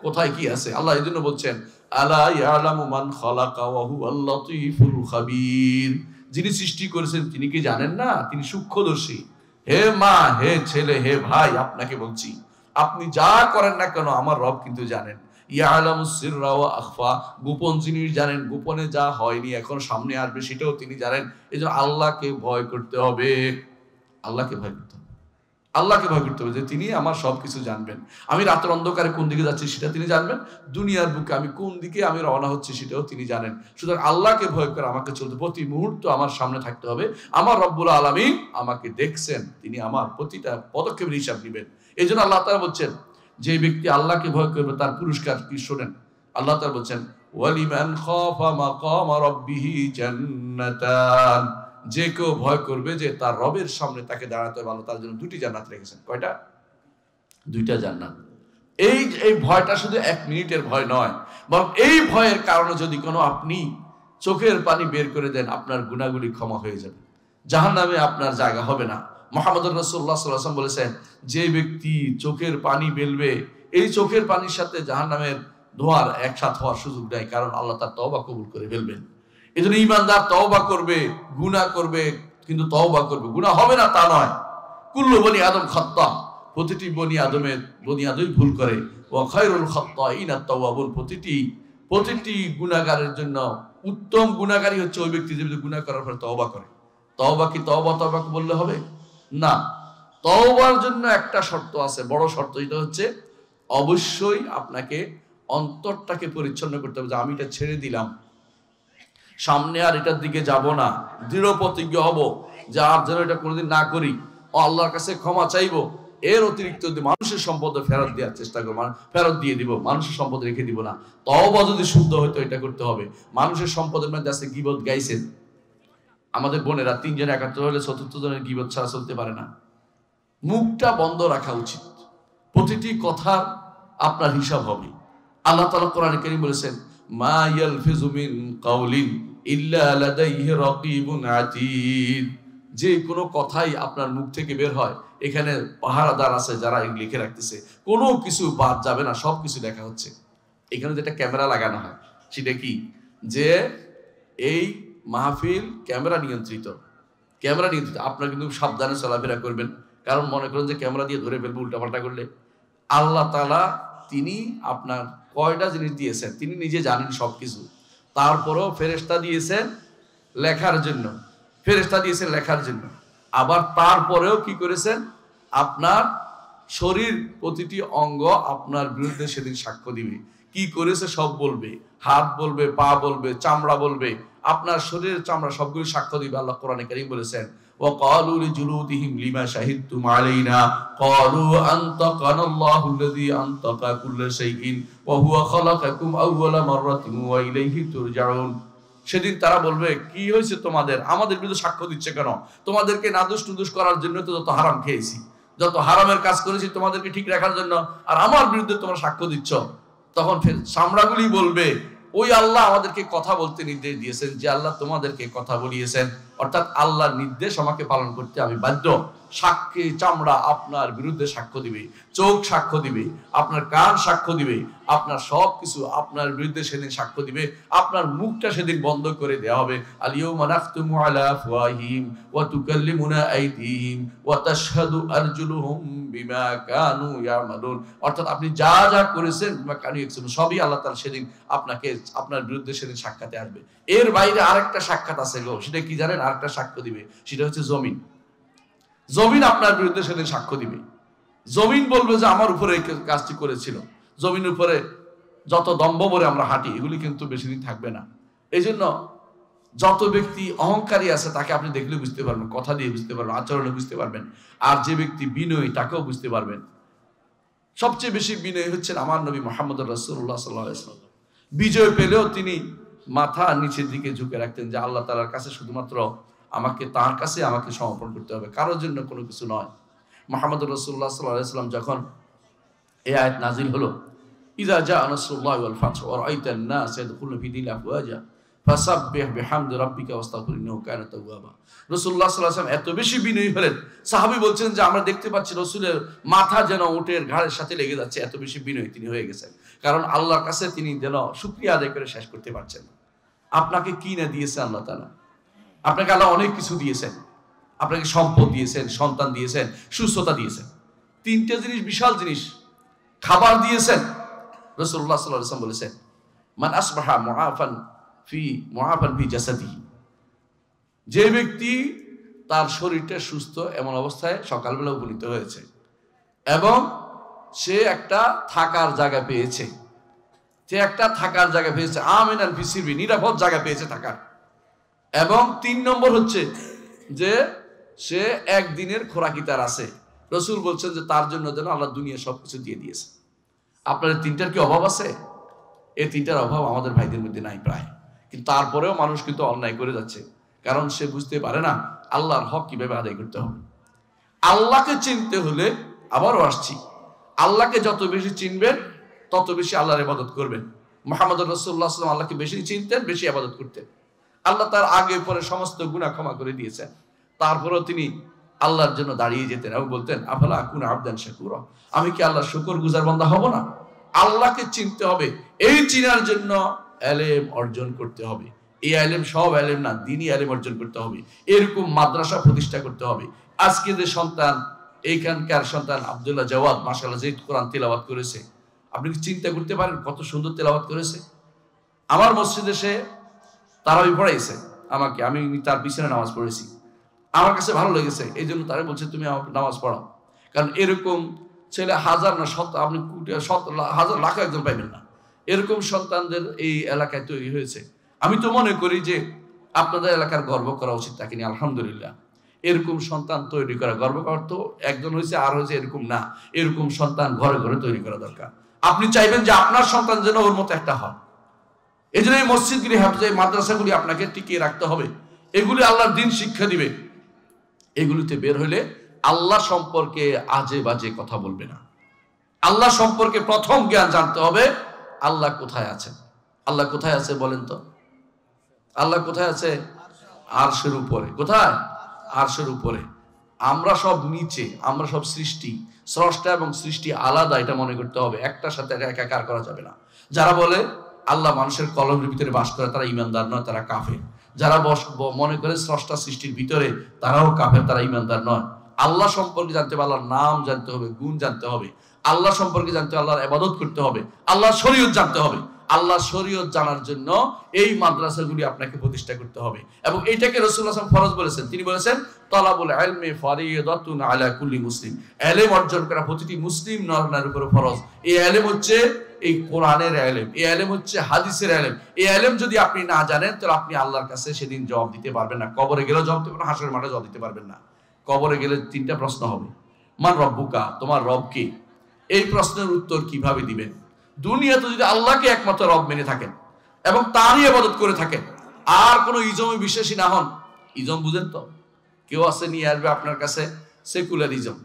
কোথায় কি আছে। আল্লাহ এই জন্য বলছেন, আলা ইয়ালামু মান খালাকা ওয়া হুয়াল লাতীফুল খাবীর। যিনি সৃষ্টি করেছেন তিনি কি জানেন না? তিনি সূক্ষ্মদর্শী। হে মা, হে ছেলে, হে ভাই, আপনাকে বলছি, আপনি যা করেন না কেন আমার রব কিন্তু জানেন। ইয়ালামুস সিররা ওয়া আখফা, গোপন জিনিস জানেন, গোপনে যা হয়নি এখন সামনে আসবে সেটাও তিনি জানেন। এজন্য আল্লাহকে ভয় করতে হবে, আল্লাহকে ভয় করতে হবে, আল্লাহকে ভয় করতে হবে যে তিনি আমার সবকিছু জানবেন। আমি রাতের অন্ধকারে কোন দিকে যাচ্ছি সেটা তিনি জানবেন, দুনিয়ার বুকে আমি কোন দিকে আমি রওনা হচ্ছি সেটাও তিনি জানেন। সুতরাং আল্লাহকে ভয় করে আমাকে চলতে, প্রতি মুহূর্ত আমার সামনে থাকতে হবে। আমার রব্বুল আলামিন আমাকে দেখছেন, তিনি আমার প্রতিটা পদক্ষেপের হিসাব নেবেন। এই জন্য আল্লাহ তাআলা বলছেন, যে ব্যক্তি আল্লাহকে ভয় করবে তার পুরস্কার কি শোনেন। আল্লাহ তাআলা বলছেন, ওয়ালিমান খাফা মাকামা রাব্বিহি জান্নাতান। যে কেউ ভয় করবে যে তার রবের সামনে তাকে দাঁড়াতে হবে, আল্লাহ তার জন্য দুটি জান্নাত রেখেছেন। কয়টা? দুইটা জান্নাত। এই ভয়টা শুধু এক মিনিটের ভয় নয়, বরং এই ভয়ের কারণে যদি কোনো আপনি চোখের পানি বের করে দেন, আপনার গুনাহগুলি ক্ষমা হয়ে যাবে, জাহান্নামে আপনার জায়গা হবে না। মুহাম্মদুর রাসূলুল্লাহ সাল্লাল্লাহু আলাইহি ওয়াসাল্লাম বলেছেন, যে ব্যক্তি চোখের পানি বেলবে, এই চোখের পানির সাথে জাহান্নামের ধোঁয়ার একসাথে হওয়ার সুযোগ নেই, কারণ আল্লাহ তার তওবা কবুল করে ফেলবেন। এজন্য ঈমানদার তওবা করবে, গুনাহ করবে, কিন্তু তওবা করবে, গুনাহ হবে না তা নয়। কুল্লু বনি আদম খাত্তা, প্রতিটি বনি আদমই ভুল করে। ওয়া খায়রুল খাত্তাইনা আত-তাওয়াবুন, প্রতিটি গুনাহগারের জন্য উত্তম গুনাহগারী হচ্ছে ওই ব্যক্তি যে গুনাহ করার পর তওবা করে। তওবা কি তওবা বললে হবে না? তওবার জন্য একটা শর্ত আছে, বড় শর্ত, এটা হচ্ছে অবশ্যই আপনাকে অন্তরটাকে পরিচ্ছন্ন করতে হবে যে আমি এটা ছেড়ে দিলাম, সামনে আর এটার দিকে যাব না, দৃঢ় প্রতিজ্ঞ হব যে আর যেন এটা কোনোদিন না করি, ও আল্লাহর কাছে ক্ষমা চাইবো। এর অতিরিক্ত যদি মানুষের সম্পদ ফেরত দেওয়ার চেষ্টা করবো, ফেরত দিয়ে দিব, মানুষের সম্পদ রেখে দিব না। তওবা যদি শুদ্ধ হইতো এটা করতে হবে। মানুষের সম্পদের মধ্যে আছে গীবত গাইছেন, আমাদের বোনেরা 3 জন একাত্তর হলে 4th জনের গীবত ছাড়া চলতে পারে না। মুখটা বন্ধ রাখা উচিত, প্রতিটি কথার আপনার হিসাব হবে। আল্লাহ তাআলা কোরআনে কারীম বলেছেন, মা ইয়ালফিজু মিন কাউলিন ইল্লা লাদাইহি রাকিবুন আতীদ। যে কোনো কথাই আপনার মুখ থেকে বের হয়, এখানে পাহারাদার আছে যারা লিখে রাখতেছে, কোনো কিছু বাদ যাবে না, সব কিছু লেখা হচ্ছে। এখানে যেটা ক্যামেরা লাগানো হয় সেটা কি, যে এই মাহফিল ক্যামেরা নিয়ন্ত্রিত, ক্যামেরা নিয়ন্ত্রিত। আপনারা কিন্তু সাবধানে চলাফেরা করবেন, কারণ মনে করেন যে ক্যামেরা দিয়ে ধরে ফেলবো উল্টাপাল্টা করলে। আল্লাহ তাআলা তিনি আপনার কয়টা জিনিস দিয়েছেন তিনি নিজে জানেন সবকিছু, তারপরেও ফেরেশতা দিয়েছেন লেখার জন্য, ফেরেশতা দিয়েছেন লেখার জন্য। আবার তারপরেও কি করেছেন, আপনার শরীর প্রতিটি অঙ্গ আপনার বিরুদ্ধে সেদিন সাক্ষ্য দিবে, কি করেছে সব বলবে, হাত বলবে, পা বলবে, চামড়া বলবে, আপনার শরীরের চামড়া সবগুলো সাক্ষ্য দিবে। আল্লাহ কোরআনে কারীম বলেছেন, وقالوا لجلودهم لما شهدتم علينا قالوا أنطقنا الله الذي أنطق كل شيء وهو خلقكم أول مرة وإليه ترجعون। সেদিন তারা বলবে, কি হয়েছে তোমাদের, আমাদের বিরুদ্ধে সাক্ষ্য দিচ্ছে কেন? তোমাদেরকে নাদুস নুদুস করার জন্য তো যত হারাম খেয়েছি, যত হারামের কাজ করেছি তোমাদেরকে ঠিক রাখার জন্য, আর আমার বিরুদ্ধে তোমরা সাক্ষ্য দিচ্ছ। তখন চামড়াগুলি বলবে, ওই আল্লাহ আমাদেরকে কথা বলতে নির্দেশ দিয়েছেন, যে আল্লাহ তোমাদেরকে কথা বলিয়েছেন, অর্থাৎ আল্লাহর নির্দেশ আমাকে পালন করতে আমি বাধ্য। সাক্ষী চামড়া আপনার বিরুদ্ধে সাক্ষ্য দিবে, চোখ সাক্ষ্য দিবে, আপনার কান সাক্ষ্য দিবে, আপনার সব কিছু আপনার বিরুদ্ধে সেদিন সাক্ষ্য দিবে। আপনার মুখটা সেদিন বন্ধ করে দেওয়া হবে। আল ইয়াউমা নাখতুমু আলা আফওয়াহিহিম ওয়া তুকাল্লিমুনা আইদিহিম ওয়া তাশহাদু আরজুলুহুম বিমা কানু ইয়ামালুন। অর্থাৎ আপনি যা যা করেছেন বিমা কানু ইয়াকসিবুন, সবই আল্লাহ তাআলা সেদিন আপনাকে আপনার বিরুদ্ধে সেদিন সাক্ষাতে আসবে। এর বাইরে আরেকটা সাক্ষাৎ আছে গো, সেটা কি জানেন? আরেকটা সাক্ষ্য দিবে, সেটা হচ্ছে জমিন। জমিন আপনার বিরুদ্ধে সেদিন সাক্ষ্য দিবে। জমিন বলবে যে আমার উপরে এই কাজটি করেছিল। জমিনের উপরে যত দম্ভ ভরে আমরা হাঁটি, এগুলি কিন্তু বেশি দিন থাকবে না। এই জন্য যত ব্যক্তি অহংকারী আছে তাকে আপনি দেখলে বুঝতে পারবেন, কথা দিয়ে বুঝতে পারবেন, আচরণে বুঝতে পারবেন। আর যে ব্যক্তি বিনয়ী তাকেও বুঝতে পারবেন। সবচেয়ে বেশি বিনয়ী হচ্ছেন আমার নবী মুহাম্মদ রাসূলুল্লাহ সাল্লাল্লাহু আলাইহি ওয়াসাল্লাম। বিজয় পেলেও তিনি মাথা নিচের দিকে ঝুঁকে রাখতেন, যে আল্লাহ তাআলার কাছে শুধুমাত্র আমাকে, তার কাছে আমাকে সমর্পণ করতে হবে, কারোর জন্য কোনো কিছু নয়। মুহাম্মদ রাসূলুল্লাহ সাল্লাল্লাহু আলাইহি ওয়াসাল্লাম যখন এই আয়াত নাজিল হলো, ইযা জাআ নাসরুল্লাহি ওয়াল ফাতহু ওয়া রাআইতান নাস ইয়াদখুলুনা ফি দীনিল্লাহি আফওয়াজা ফাসাব্বিহ বিহামদি রাব্বিকা ওয়াস্তাগফির ইন্নাহু কানা তাওয়াবা। রাসূলুল্লাহ সাল্লাল্লাহু আলাইহি ওয়াসাল্লাম এত বেশি বিনয়ী হলেন, সাহাবী বলছেন যে আমরা দেখতে পাচ্ছি রাসূলের মাথা যেন উটের ঘাড়ের সাথে লেগে যাচ্ছে, এত বেশি বিনয়ী তিনি হয়ে গেছেন। কারণ আল্লাহর কাছে তিনি যেন শুকরিয়া আদায় করে শেষ করতে পারছেন না। আপনাকে কি না দিয়েছে আল্লাহ তাআলা? আপনাকে আল্লাহ অনেক কিছু দিয়েছেন, আপনাকে সম্পদ দিয়েছেন, সন্তান দিয়েছেন, সুস্থতা দিয়েছেন, 3টে জিনিস, বিশাল জিনিস। খাবার দিয়েছেন। রাসূলুল্লাহ সাল্লাল্লাহু আলাইহি ওয়াসাল্লাম বলেছেন, মান আসবাহা মুআফান ফি জাসাদিহি, যে ব্যক্তি তার শরীরটা সুস্থ এমন অবস্থায় সকালবেলা উপনীত হয়েছে এবং সে একটা থাকার জায়গা পেয়েছে, আমিনান ফি সিরবি, নিরাপদ জায়গা পেয়েছে থাকার। এবং 3 নম্বর হচ্ছে যে সে একদিনের খোরাকি তার আছে। রাসূল বলছেন যে তার জন্য যেন আল্লাহ দুনিয়া সবকিছু দিয়ে দিয়েছে। আপনার 3টার কি অভাব আছে? এই 3টার অভাব আমাদের ভাইদের মধ্যে নাই প্রায়। কিন্তু তারপরেও মানুষ কিন্তু অন্যায় করে যাচ্ছে, কারণ সে বুঝতে পারে না আল্লাহর হক কিভাবে আদায় করতে হবে। আল্লাহকে চিনতে হলে, আবারও আসছি, আল্লাহকে যত বেশি চিনবেন তত বেশি আল্লাহর ইবাদত করবেন। মুহাম্মদ রাসূলুল্লাহ সাল্লাল্লাহু আলাইহি ওয়াসাল্লাম আল্লাহকে বেশি চিনতেন, বেশি ইবাদত করতেন। আল্লাহ তার আগে পরে সমস্ত গুনাহ ক্ষমা করে দিয়েছেন, তারপরেও তিনি আল্লাহর জন্য দাঁড়িয়ে যেতেন এবং বলতেন, আফালা আকুনা আবদান শাকুরা, আমি কি আল্লাহর শুকরগুজার বান্দা হব না? আল্লাহকে চিনতে হবে। এই চিনার জন্য ইলম অর্জন করতে হবে। এই ইলম সব ইলম না, দ্বীনি ইলম অর্জন করতে হবে। এরকম মাদ্রাসা প্রতিষ্ঠা করতে হবে। আজকে যে সন্তান, এইখানকার সন্তান আব্দুল্লাহ জাওয়াদ, মাশাআল্লাহ, যে কোরআন তেলাওয়াত করেছে, আপনি কি চিন্তা করতে পারেন কত সুন্দর তেলাওয়াত করেছে? আমার মসজিদে সে তারাবি পড়াইছে আমাকে, আমি তার পিছনে নামাজ পড়েছি। আমার কাছে ভালো লেগেছে, এই জন্য তারা বলছে তুমি আমাকে নামাজ পড়াও। কারণ এরকম ছেলে হাজার না শত, আপনি হাজার লাখ একজন পাইবেন না, এরকম সন্তানদের এই এলাকায় তৈরি হয়েছে। আমি তো মনে করি যে আপনাদের এলাকার গর্ব করা উচিত, তাকে নিয়ে আলহামদুলিল্লাহ। এরকম সন্তান তৈরি করা গর্ব করার তো একজন হয়েছে আর হয়েছে এরকম না, এরকম সন্তান ঘরে ঘরে তৈরি করা দরকার। আপনি চাইবেন যে আপনার সন্তান যেন ওর মতো একটা হয়। এই জন্য এই মসজিদগুলি, হাফেজ মাদ্রাসাগুলি আপনাকে টিকিয়ে রাখতে হবে। এগুলি আল্লাহর দিন শিক্ষা দিবে। এগুলিতে বের হইলে আল্লাহ সম্পর্কে আজে বাজে কথা বলবে না। আল্লাহ সম্পর্কে প্রথম জ্ঞান জানতে হবে, আল্লাহ কোথায় আছেন। আল্লাহ কোথায় আছে বলেন তো? আল্লাহ কোথায় আছে? আরশের উপরে। কোথায়? আরশের উপরে। আমরা সব নিচে, আমরা সব সৃষ্টি। স্রষ্টা এবং সৃষ্টি আলাদা, এটা মনে করতে হবে। একটার সাথে একাকার করা যাবে না। যারা বলে আল্লাহ মানুষের কলমের ভিতরে বাস করে, তারা ইমানদার নয়, তারা কাফের। যারা মনে করে স্রষ্টা সৃষ্টির ভিতরে, তারাও কাফের, তারা ইমানদার নয়। আল্লাহ সম্পর্কে জানতে হবে, আল্লাহর নাম জানতে হবে, গুণ জানতে হবে। আল্লাহ সম্পর্কে জানতে হবে, আল্লাহর ইবাদত করতে হবে, আল্লাহর শরীয়ত জানতে হবে। আল্লাহ শরীয়ত জানার জন্য এই মাদ্রাসাগুলি আপনাকে প্রতিষ্ঠা করতে হবে। এবং এটাকে রাসূলুল্লাহ সাল্লাল্লাহু আলাইহি ওয়াসাল্লাম ফরজ বলেছেন। তিনি বলেছেন তালাবুল ইলমি ফারিদাতুন আলা কুল্লি মুসলিম। ইলম অর্জন করা প্রতিটি মুসলিম নর-নারীর উপর ফরজ। এই ইলম হচ্ছে এই কোরআনের ইলম, এই ইলম হচ্ছে হাদিসের ইলম। এই ইলম যদি আপনি না জানেন, তাহলে আপনি আল্লাহর কাছে সেদিন জবাব দিতে পারবেন না। কবরে গেলেও জবাব দিতে পারবেন না, হাসরের মাঠে জবাব দিতে পারবেন না। কবরে গেলে তিনটা প্রশ্ন হবে। মান রব্বুকা, তোমার রব কে? এই প্রশ্নের উত্তর কিভাবে দিবেন? দুনিয়াতে যদি আল্লাহকে একমাত্র রব মেনে থাকেন এবং তারই ইবাদত করে থাকেন, আর কোনো ইজমে বিশ্বাসী না হন। ইজম বুঝেন তো? কেউ আছে নিয়ে আসবে আপনার কাছে সেকুলারিজম,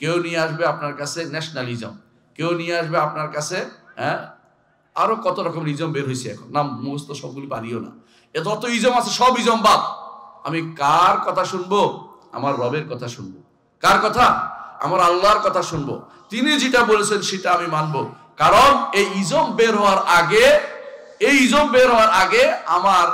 কেউ নিয়ে আসবে আপনার কাছে ন্যাশনালিজম, কেউ নিয়ে আসবে আপনার কাছে আরো কত রকম ইজম বের হয়েছে, এখন নাম মুখস্থ সবগুলি পারিও না। যত ইজম আছে সব ইজম বাদ। আমি কার কথা শুনবো? আমার রবের কথা শুনবো। কার কথা? আমার আল্লাহর কথা শুনবো। তিনি যেটা বলেছেন সেটা আমি মানবো। কারণ এই ইজম বের হওয়ার আগে আমার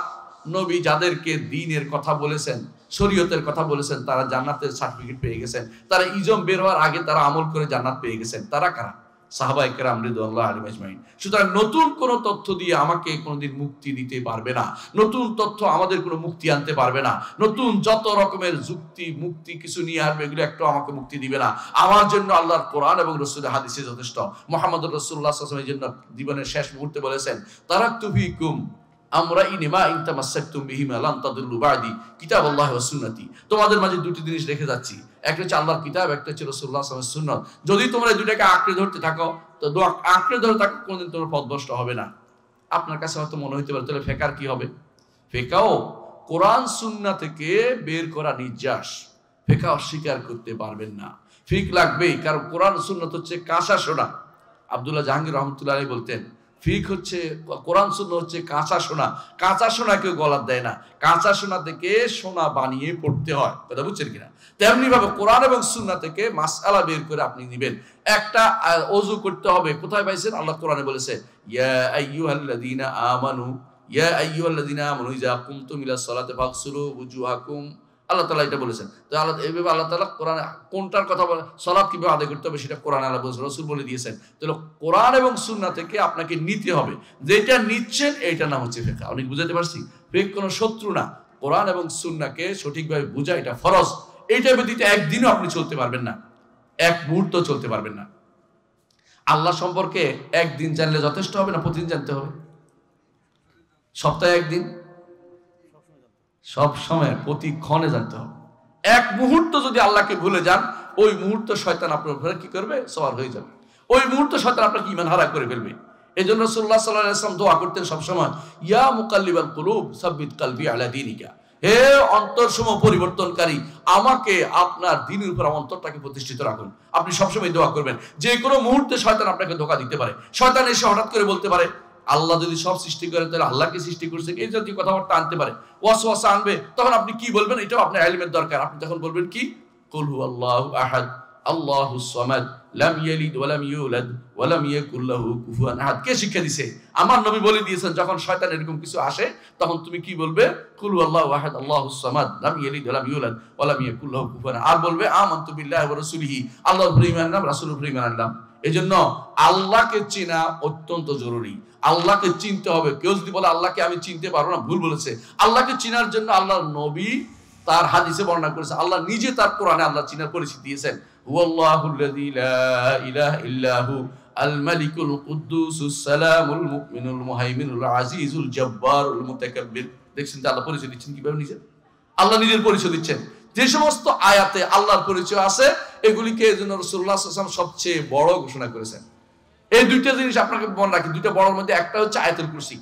নবী যাদেরকে দ্বীনের কথা বলেছেন, শরীয়তের কথা বলেছেন, তারা জান্নাতের সার্টিফিকেট পেয়ে গেছেন। তারা ইজম বের হওয়ার আগে তারা আমল করে জান্নাত পেয়ে গেছেন। তারা কারা? সাহাবায়ে কেরাম রিদওয়ানুল্লাহি আলাইহিম আজমাইন। সুতরাং নতুন কোন তথ্য দিয়ে আমাকে কোনোদিন মুক্তি দিতে পারবে না। নতুন তথ্য আমাদের কোনো মুক্তি আনতে পারবে না। নতুন যত রকমের যুক্তি মুক্তি কিছু নিয়ে আসবে, এগুলো একটু আমাকে মুক্তি দিবে না। আমার জন্য আল্লাহর কোরআন এবং রাসূলের হাদিসে যথেষ্ট। মুহাম্মদুর রাসূলুল্লাহ সাল্লাল্লাহু আলাইহি ওয়াসাল্লাম এই জন্য জীবনের শেষ মুহূর্তে বলেছেন, তারাকতু ফীকুম আমরাইনি মা ইন তামাসসাকতুম বিহিমা লান তাদুল্লু বাদি কিতাবুল্লাহি ওয়া সুন্নতি। তোমাদের মাঝে দুটি জিনিস রেখে যাচ্ছি, একটা হচ্ছে আল্লাহর কিতাব, একটা হচ্ছে রাসূলুল্লাহ সাল্লাল্লাহু আলাইহি ওয়াসাল্লামের সুন্নাত। যদি তোমরা এই দুটাকে আঁকড়ে ধরতে থাকো, তো আঁকড়ে ধরে থাকো, কোনদিন তোমার পথভ্রষ্ট হবে না। আপনার কাছে হয়তো মনে হইতে পারে, তাহলে ফেকার কি হবে? ফেকাও কোরআন সুন্নাহ থেকে বের করা নির্যাস। ফেকা অস্বীকার করতে পারবেন না, ফিক লাগবেই। কারণ কোরআন সুন্নাত হচ্ছে কাঁচা সোনা। আব্দুল্লাহ জাহাঙ্গীর রহমতুল্লাহ আলাইহি বলতেন, ফিক হচ্ছে কোরআন সুন্নাহ হচ্ছে কাঁচা সোনা। কাঁচা সোনা কেউ গলার দেয় না, কাঁচা সোনা থেকে সোনা বানিয়ে পড়তে হয়। কথা বুঝছেন কিনা? তেমনি ভাবে কোরআন এবং সুন্নাহ থেকে মাসআলা বের করে আপনি নেবেন। একটা ওযু করতে হবে, কোথায় পাইছেন? আল্লাহ কোরআনে বলেছে, ইয়া আইয়ুহাল্লাযীনা আমানু ইযা কুমতুম ইলাস সালাতি ফাগসিলু ওজুহাকুম। আল্লাহ তাআলা এটা বলেছেন। তো এইভাবে আল্লাহ তাআলা কোরআনে কোনটার কথা বলে, সালাত কিভাবে আদায় করতে হবে সেটা কোরআনে আল্লাহ বলেছেন, রাসূল বলে দিয়েছেন। তাহলে কোরআন এবং সুন্নাহ থেকে আপনাকে নিতে হবে। যেটা নিচ্ছেন এইটার নাম হচ্ছে ফিকহ। অনেক বুঝাতে পারছি? ফিকহ কোনো শত্রু না। কোরআন এবং সুন্নাহকে সঠিকভাবে বোঝা এটা ফরজ। এইটা ব্যতীত একদিনও আপনি চলতে পারবেন না, এক মুহূর্ত চলতে পারবেন না। আল্লাহ সম্পর্কে একদিন জানলে যথেষ্ট হবে না? প্রতিদিন জানতে হবে? সপ্তাহে একদিন? সব সময় প্রতিক্ষণে জানতে হবে। এক মুহূর্ত যদি আল্লাহকে ভুলে যান, ওই মুহূর্ত শয়তান আপনার উপরে কি করবে? সওয়ার হয়ে যাবে। ওই মুহূর্ত শয়তান আপনাকে ঈমান হারা করে ফেলবে। এজন্য রাসূলুল্লাহ সাল্লাল্লাহু আলাইহি ওয়াসাল্লাম দোয়া করতেন সব সময়, ইয়া মুকাল্লিবাল কুলুব সাব্বিত কলবি আলা দীনিকা। হে অন্তরসমূহ পরিবর্তনকারী, আমাকে আপনার দ্বীনের উপর আমার অন্তরটাকে প্রতিষ্ঠিত রাখুন। আপনি সবসময় দোয়া করবেন। যে কোনো মুহূর্তে শয়তান আপনাকে ধোঁকা দিতে পারে। শয়তান এসে হঠাৎ করে বলতে পারে, আল্লাহ যদি সব সৃষ্টি করে তাহলে আল্লাহকে সৃষ্টি করছে, এই জাতীয় কথাবার্তা আনতে পারে, ওয়াসওয়াসা আনবে। তখন আপনি কি বলবেন? এটাও আপনার ইলমের দরকার। আপনি তখন বলবেন কি? কুল হুয়াল্লাহু আহাদ আল্লাহুস সামাদ লাম ইয়ালিদ ওয়া লাম ইউলাদ ওয়া লাম ইয়াকুল লাহু কুফুয়ান আহাদ। কে শিক্ষা দিয়েছে? আমার নবী বলে দিয়েছেন, যখন শয়তান এরকম কিছু আসে তখন তুমি কি বলবে? কুল হুয়াল্লাহু আহাদ আল্লাহুস সামাদ লাম ইয়ালিদ ওয়া লাম ইউলাদ ওয়া লাম ইয়াকুল লাহু কুফুয়ান আহাদ। আর বলবে আমানতু বিল্লাহি ওয়া রাসূলিহি, আল্লাহর উপর ঈমান আনলাম, রাসূলের উপর ঈমান আনলাম। এজন্য আল্লাহকে চেনা অত্যন্ত জরুরি। আল্লাহকে চিনতে হবে। কেউ যদি বলে আল্লাহকে আমি চিনতে পারবো না, ভুল বলেছে। আল্লাহকে চেনার জন্য আল্লাহর নবী তার হাদিসে বর্ণনা করেছে, আল্লাহ নিজে তার কোরআনে আল্লাহ চিনার পরিচিতি দিয়েছেন, হুয়াল্লাহুল্লাযী লা ইলাহা ইল্লাহু আল মালিকুল কুদ্দুসুস সালামুল মুমিনুল মুহাইমিনুল আজিজুল জব্বারুল মুতাকাব্বির। দেখছেন তো আল্লাহ পরিচয় দিচ্ছেন কিভাবে নিজে, আল্লাহ নিজের পরিচয় দিচ্ছেন। যে সমস্ত আয়াতে আল্লাহর পরিচয় আছে এগুলিকে এজন্য রাসূলুল্লাহ সাল্লাল্লাহু আলাইহি ওয়াসাল্লাম সবচেয়ে বড় ঘোষণা করেছেন। এই দুইটা জিনিস আপনাকে মনে রাখি, দুইটা বড়র মধ্যে একটা হচ্ছে আয়াতুল কুরসি।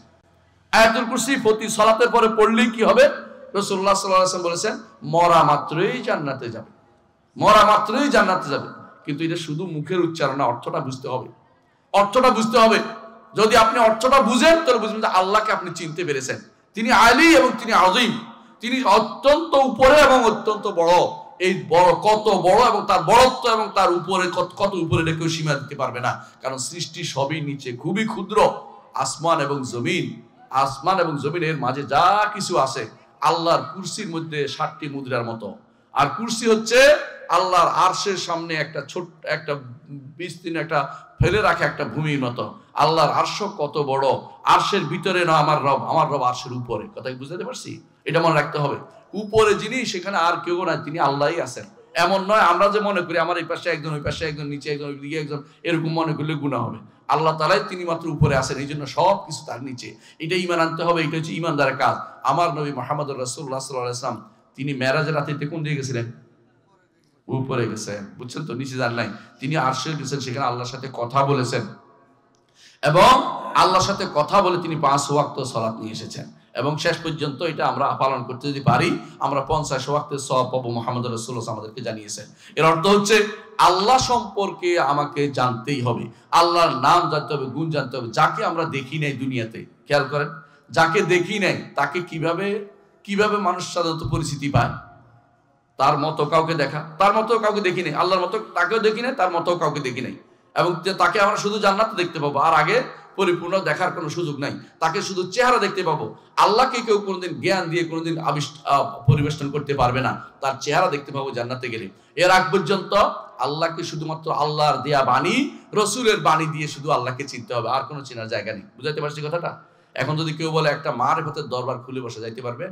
আয়াতুল কুরসি প্রতি সালাতের পরে পড়লেই কি হবে? রাসূলুল্লাহ সাল্লাল্লাহু আলাইহি ওয়াসাল্লাম বলেছেন মরা মাত্রই জান্নাতে যাবে, মরা মাত্রই জান্নাতে যাবে। কিন্তু এটা শুধু মুখের উচ্চারণ না, অর্থটা বুঝতে হবে, অর্থটা বুঝতে হবে। যদি আপনি অর্থটা বুঝেন তাহলে বুঝবেন যে আল্লাহকে আপনি চিনতে পেরেছেন। তিনি আলী এবং তিনি আযীম, তিনি অত্যন্ত উপরে এবং অত্যন্ত বড়। এই বড় কত বড় এবং তার বড়ত্ব এবং তার উপরে কত উপরে কেউ সীমা দিতে পারবে না, কারণ সৃষ্টি সবই নিচে, খুবই ক্ষুদ্র। আসমান এবং জমিন, আসমান এবং জমিনের মাঝে যা কিছু আছে আল্লাহর কুরসির মধ্যে 7টি মুদ্রার মতো। আর কুরসি হচ্ছে আল্লাহর আরশের সামনে একটা ছোট্ট একটা বিস্তীর্ণ একটা ফেলে রাখা একটা ভূমির মতো। আল্লাহর আরশ কত বড়, আরশের ভিতরে না আমার রব, আমার রব আরশের উপরে। কথা বুঝতে পারছি? এটা মনে রাখতে হবে। উপরে যিনি সেখানে আর কেউ নাই, তিনি আল্লাহই আছেন। এমন নয় আমরা যে মনে করি আমার এই পাশে একজন, ওই পাশে একজন, নিচে একজন, ওই দিকে একজন, এরকম মনে করলে গুনাহ হবে। আল্লাহ তাআলাই তিনি মাত্র উপরে আছেন, এই জন্য সব কিছু তার নিচে। এটা ঈমান আনতে হবে, এটা হচ্ছে ঈমানদারের কাজ। আমার নবী মুহাম্মদুর রাসূলুল্লাহ সাল্লাল্লাহু আলাইহি ওয়াসাল্লাম তিনি মেরাজের রাতে কোন দিকে গেছিলেন? উপরে গেছেন, বুঝছেন তো? নিচে যান নাই, তিনি আরশে গেছেন, সেখানে আল্লাহর সাথে কথা বলেছেন এবং আল্লাহর সাথে কথা বলে তিনি 5 ওয়াক্ত সালাত নিয়ে এসেছেন। এবং শেষ পর্যন্ত এটা আমরা পালন করতে যদি পারি আমরা 50 ওয়াক্তের সওয়াব পাবো, মুহাম্মদুর রাসূলুল্লাহ আমাদেরকে জানিয়েছেন। এর অর্থ হচ্ছে আল্লাহ সম্পর্কে আমাকে জানতেই হবে, আল্লাহর নাম জানতে হবে, গুণ জানতে হবে। যাকে আমরা দেখি নাই দুনিয়াতে, খেয়াল করেন, যাকে দেখি নাই তাকে কিভাবে মানুষ সাধারণত পরিচিতি পায়? তার মতো কাউকে দেখা, তার মতো কাউকে দেখি নাই, আল্লাহর মতো তাকেও দেখি নাই, তার মতো কাউকে দেখি নাই। এবং তাকে আমরা শুধু জান্নাতে দেখতে পাবো, আর আগে পরিপূর্ণ দেখার কোনো সুযোগ নাই। তাকে শুধু চেহারা দেখতে পাবো। আল্লাহকে কেউ কোনোদিন জ্ঞান দিয়ে কোনোদিন পরিবেষ্টন করতে পারবে না, তার চেহারা দেখতে পাবো জান্নাতে গেলে। এর আগ পর্যন্ত আল্লাহকে শুধুমাত্র আল্লাহর দেয়া বাণী, রসুলের বাণী দিয়ে শুধু আল্লাহকে চিনতে হবে, আর কোনো চেনার জায়গা নেই। বুঝাতে পারছি কথাটা? এখন যদি কেউ বলে একটা মারিফতের দরবার খুলে বসে যাইতে পারবেন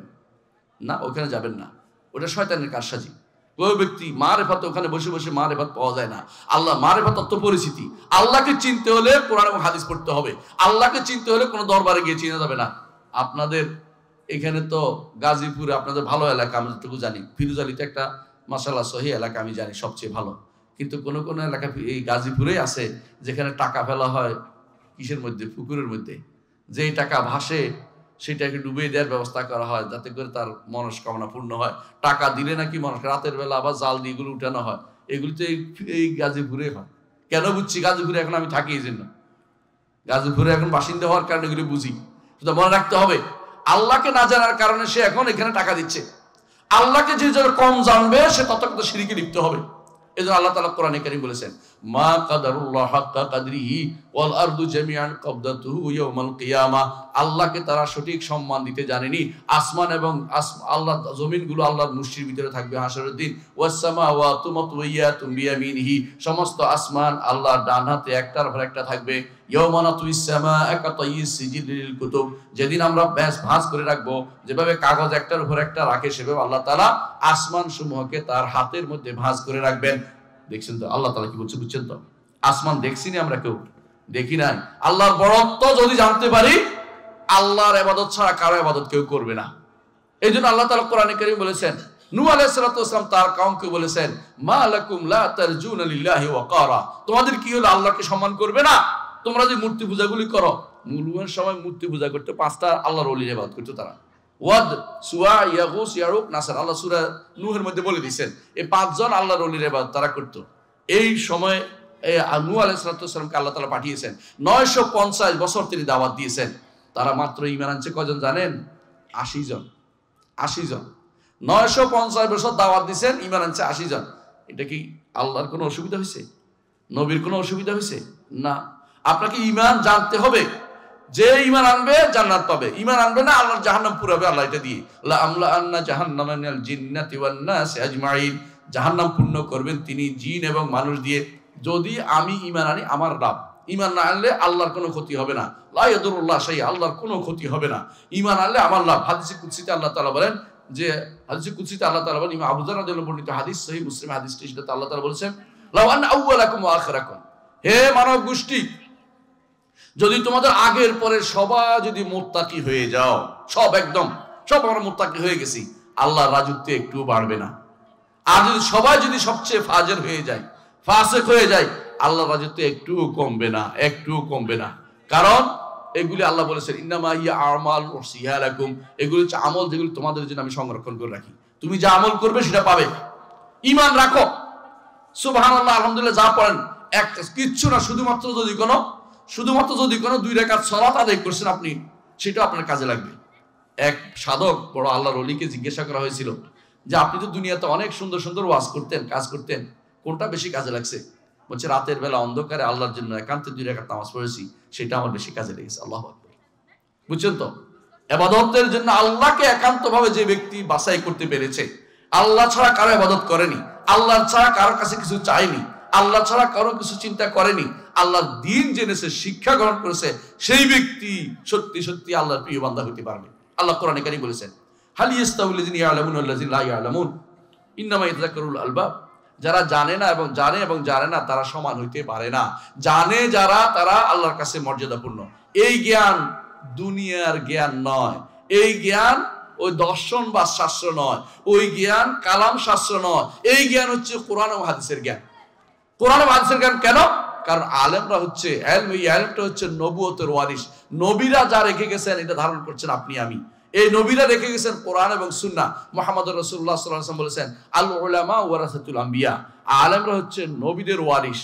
না, ওখানে যাবেন না, ওটা শয়তানের কারসাজি। ওই ব্যক্তি মারিফত, ওখানে বসে বসে মারিফত পাওয়া যায় না। আল্লাহ মারিফত তত্ত্ব পরিচিতি। আল্লাহকে চিনতে হলে কোরআন এবং হাদিস পড়তে হবে। আল্লাহকে চিনতে হলে কোনো দরবারে গিয়ে চিনা যাবে না। আপনাদের এখানে তো গাজীপুরে আপনাদের ভালো এলাকা, আমি যতটুকু জানি ফিরোজআলীতে একটা মাশাআল্লাহ সহি এলাকা আমি জানি সবচেয়ে ভালো। কিন্তু কোন কোন এলাকা এই গাজীপুরেই আছে যেখানে টাকা ফেলা হয় কিসের মধ্যে? পুকুরের মধ্যে। যেই টাকা ভাসে সেটাকে ডুবিয়ে দেওয়ার ব্যবস্থা করা হয় যাতে করে তার মনস্কামনা পূর্ণ হয়। টাকা দিলে নাকি মানুষ রাতের বেলা আবার জাল দিয়ে এগুলো উঠানো হয়। এগুলি তো এই গাজীপুরে হয়। কেন বুঝছি? গাজীপুরে এখন আমি থাকি, এই জন্য গাজীপুরে এখন বাসিন্দা হওয়ার কারণে এগুলি বুঝি। শুধু মনে রাখতে হবে আল্লাহকে না জানার কারণে সে এখন এখানে টাকা দিচ্ছে। আল্লাহকে যে যত কম জানবে সে তত শিরকে লিপ্ত হবে। এজন্য আল্লাহ তাআলা কোরআনে কারীম বলেছেন, মা কাদারুল্লাহ হাক্কা কাদরিহি ওয়াল আরদু জামিআন কবদাতুহু ইয়াউমাল কিয়ামা। আল্লাহকে তারা সঠিক সম্মান দিতে জানেনি। আসমান এবং আল্লাহ জমিনগুলো আল্লাহর মুষ্টির ভিতরে থাকবে হাসরের দিন। ওয়াস সামাওয়াতু মাতওয়িয়াতুম বিয়ামিনিহি। সমস্ত আসমান আল্লাহর ডান হাতে একটার পর একটা থাকবে। ইয়াউমা নাতুইস সামাআ কাতাইয়িস সিজিলিল কুতুব। যেদিন আমরা ভাঁজ করে রাখবো, যেভাবে কাগজ একটার উপর একটা রাখে সেভাবে আল্লাহ তাআলা আসমান সমূহকে তার হাতের মধ্যে ভাঁজ করে রাখবেন। দেখছেন তো আল্লাহ তাআলা কি বলছে? বুঝছেন তো? আসমান দেখছি না আমরা, কেউ দেখি নাই। আল্লাহর বড়ত্ব যদি জানতে পারি, আল্লাহর ইবাদত ছাড়া কারো ইবাদত কেউ করবে না। এই জন্য আল্লাহ তাআলা কোরআনে কারীম বলেছেন, নূহ আলাইহিস সালাতু ওয়াসসালাম তার কওমকে বলেছেন, মা লাকুম লা তারজুনা লিল্লাহি ওয়াকারা। তোমাদের কি হলো আল্লাহকে সম্মান করবে না? তোমরা যে মূর্তি পূজাগুলি করো, মূল্যবান সময় মূর্তি পূজা করতে 5টা আল্লাহর ওলির ইবাদত করতে তারা। ওয়াদ, সুয়া, ইয়াগুস, ইয়ারুক, নাসর। আল্লাহ সূরা নূহের মধ্যে বলে দিয়েছেন এই 5 জন আল্লাহর ওলির ইবাদত তারা করত। এই সময় নূহ আলাইহিস সালাতু ওয়াসসালামকে আল্লাহ তাআলা পাঠিয়েছেন, 950 বছর তিনি দাওয়াত দিয়েছেন। তারা মাত্র ঈমান আনছে কয়জন জানেন? 80 জন। 80 জন। 950 বছর দাওয়াত দিয়েছেন, ঈমান আনছে 80 জন। এটা কি আল্লাহর কোনো অসুবিধা হয়েছে? নবীর কোনো অসুবিধা হয়েছে? না। আপনাকে ঈমান জানতে হবে। যে ঈমান আনবে জান্নাত পাবে, ঈমান আনবে না আল্লাহর জাহান্নাম পুরাবে আল্লাহ এটা দিয়ে। লা আমলা আন্না জাহান্নামা মিনাল জিন্নাতি ওয়ান নাসি আজমাইন। জাহান্নাম পূর্ণ করবেন তিনি জিন এবং মানুষ দিয়ে। যদি আমি ঈমান আনি আমার লাভ, ঈমান না আনলে আল্লাহর কোনো ক্ষতি হবে না। লা ইয়াদুরুল্লাহ শাইআ, আল্লাহর কোনো ক্ষতি হবে না। ঈমান আনলে আমার লাভ। হাদিসে কুদসিতে আল্লাহ তাআলা বলেন, যে হাদিসে কুদসিতে আল্লাহ তাআলা বলেন, ইমাম আবু যর রাদিয়াল্লাহু বর্ণিত হাদিস, সহিহ মুসলিম হাদিসটি, সেটাতে আল্লাহ তাআলা বলেছেন, লাউ আন আউওয়ালাকুম ওয়া আখিরাকুম, হে মানব গোষ্ঠী, যদি তোমাদের আগের পরের সবাই যদি মুত্তাকি হয়ে যাও, সব একদম সব আমরা মুত্তাকি হয়ে গেছি, আল্লাহর রাজত্ব একটু বাড়বে না। আর যদি সবাই যদি সবচেয়ে ফাজের হয়ে যায়, ফাসিক হয়ে যায়, আল্লাহর রাজত্ব একটু কমবে না, একটু কমবে না। কারণ এগুলি আল্লাহ বলেছেন, ইন্নামা হিয়া আমাল উহসিহা লাকুম, এগুলি হচ্ছে আমল যেগুলি তোমাদের জন্য আমি সংরক্ষণ করে রাখি। তুমি যা আমল করবে সেটা পাবে। ঈমান রাখো, সুবহানাল্লাহ আলহামদুলিল্লাহ যা পড়েন, এক কিচ্ছু না, শুধুমাত্র যদি কোনো 2 রাকাত সালাত আদায় করছেন আপনি, সেটা আপনার কাজে লাগবে। এক সাধক বড় আল্লাহর ওলিকে জিজ্ঞাসা করা হয়েছিল যে আপনি তো দুনিয়াতে অনেক সুন্দর সুন্দর ওয়াজ করতেন, কাজ করতেন, কোনটা বেশি কাজে লাগছে? বলছে, রাতের বেলা অন্ধকারে আল্লাহর জন্য একান্তে 2 রাকাত নামাজ পড়েছি, সেটা আমার বেশি কাজে লেগেছে। আল্লাহু আকবার। বুঝছেন তো? ইবাদতের জন্য আল্লাহকে একান্তভাবে যে ব্যক্তি বাছাই করতে পেরেছে, আল্লাহ ছাড়া কারো ইবাদত করেনি, আল্লাহ ছাড়া কারোর কাছে কিছু চায়নি, আল্লাহ ছাড়া কারো কিছু চিন্তা করেনি, আল্লাহর দ্বীন জেনেছে, শিক্ষা গ্রহণ করেছে, সেই ব্যক্তি সত্যি সত্যি আল্লাহর প্রিয় বান্দা হতে পারবে। আল্লাহ কোরআনে কারীমে বলেছেন, হাল ইয়াস্তাউল লাযিনা ইয়ালামুন ওয়াল লাযিনা লা ইয়ালামুন ইন্নামা ইয়াতাযাক্কারুল আলবাব, যারা জানে না এবং জানে না তারা সমান হইতে পারে না। জানে যারা, তারা আল্লাহর কাছে মর্যাদাপূর্ণ। এই জ্ঞান দুনিয়ার জ্ঞান নয়, এই জ্ঞান ওই দর্শন বা শাস্ত্র নয়, ওই জ্ঞান কালাম শাস্ত্র নয়, এই জ্ঞান হচ্ছে কোরআন ও হাদিসের জ্ঞান। কোরআন ও হাদিসের জ্ঞান কেন? কারণ আলেমরা হচ্ছে ইলম, এই ইলমটা হচ্ছে নবুয়তের ওয়ারিস। নবীরা যা রেখে গেছেন এটা ধারণ করছেন আপনি আমি। এই নবীরা রেখে গেছেন কোরআন এবং সুন্নাহ। মুহাম্মদুর রাসূলুল্লাহ সাল্লাল্লাহু আলাইহি ওয়াসাল্লাম বলেছেন, আল উলামা ওয়ারাসাতুল আম্বিয়া, আলেমরা হচ্ছে নবীদের ওয়ারিস।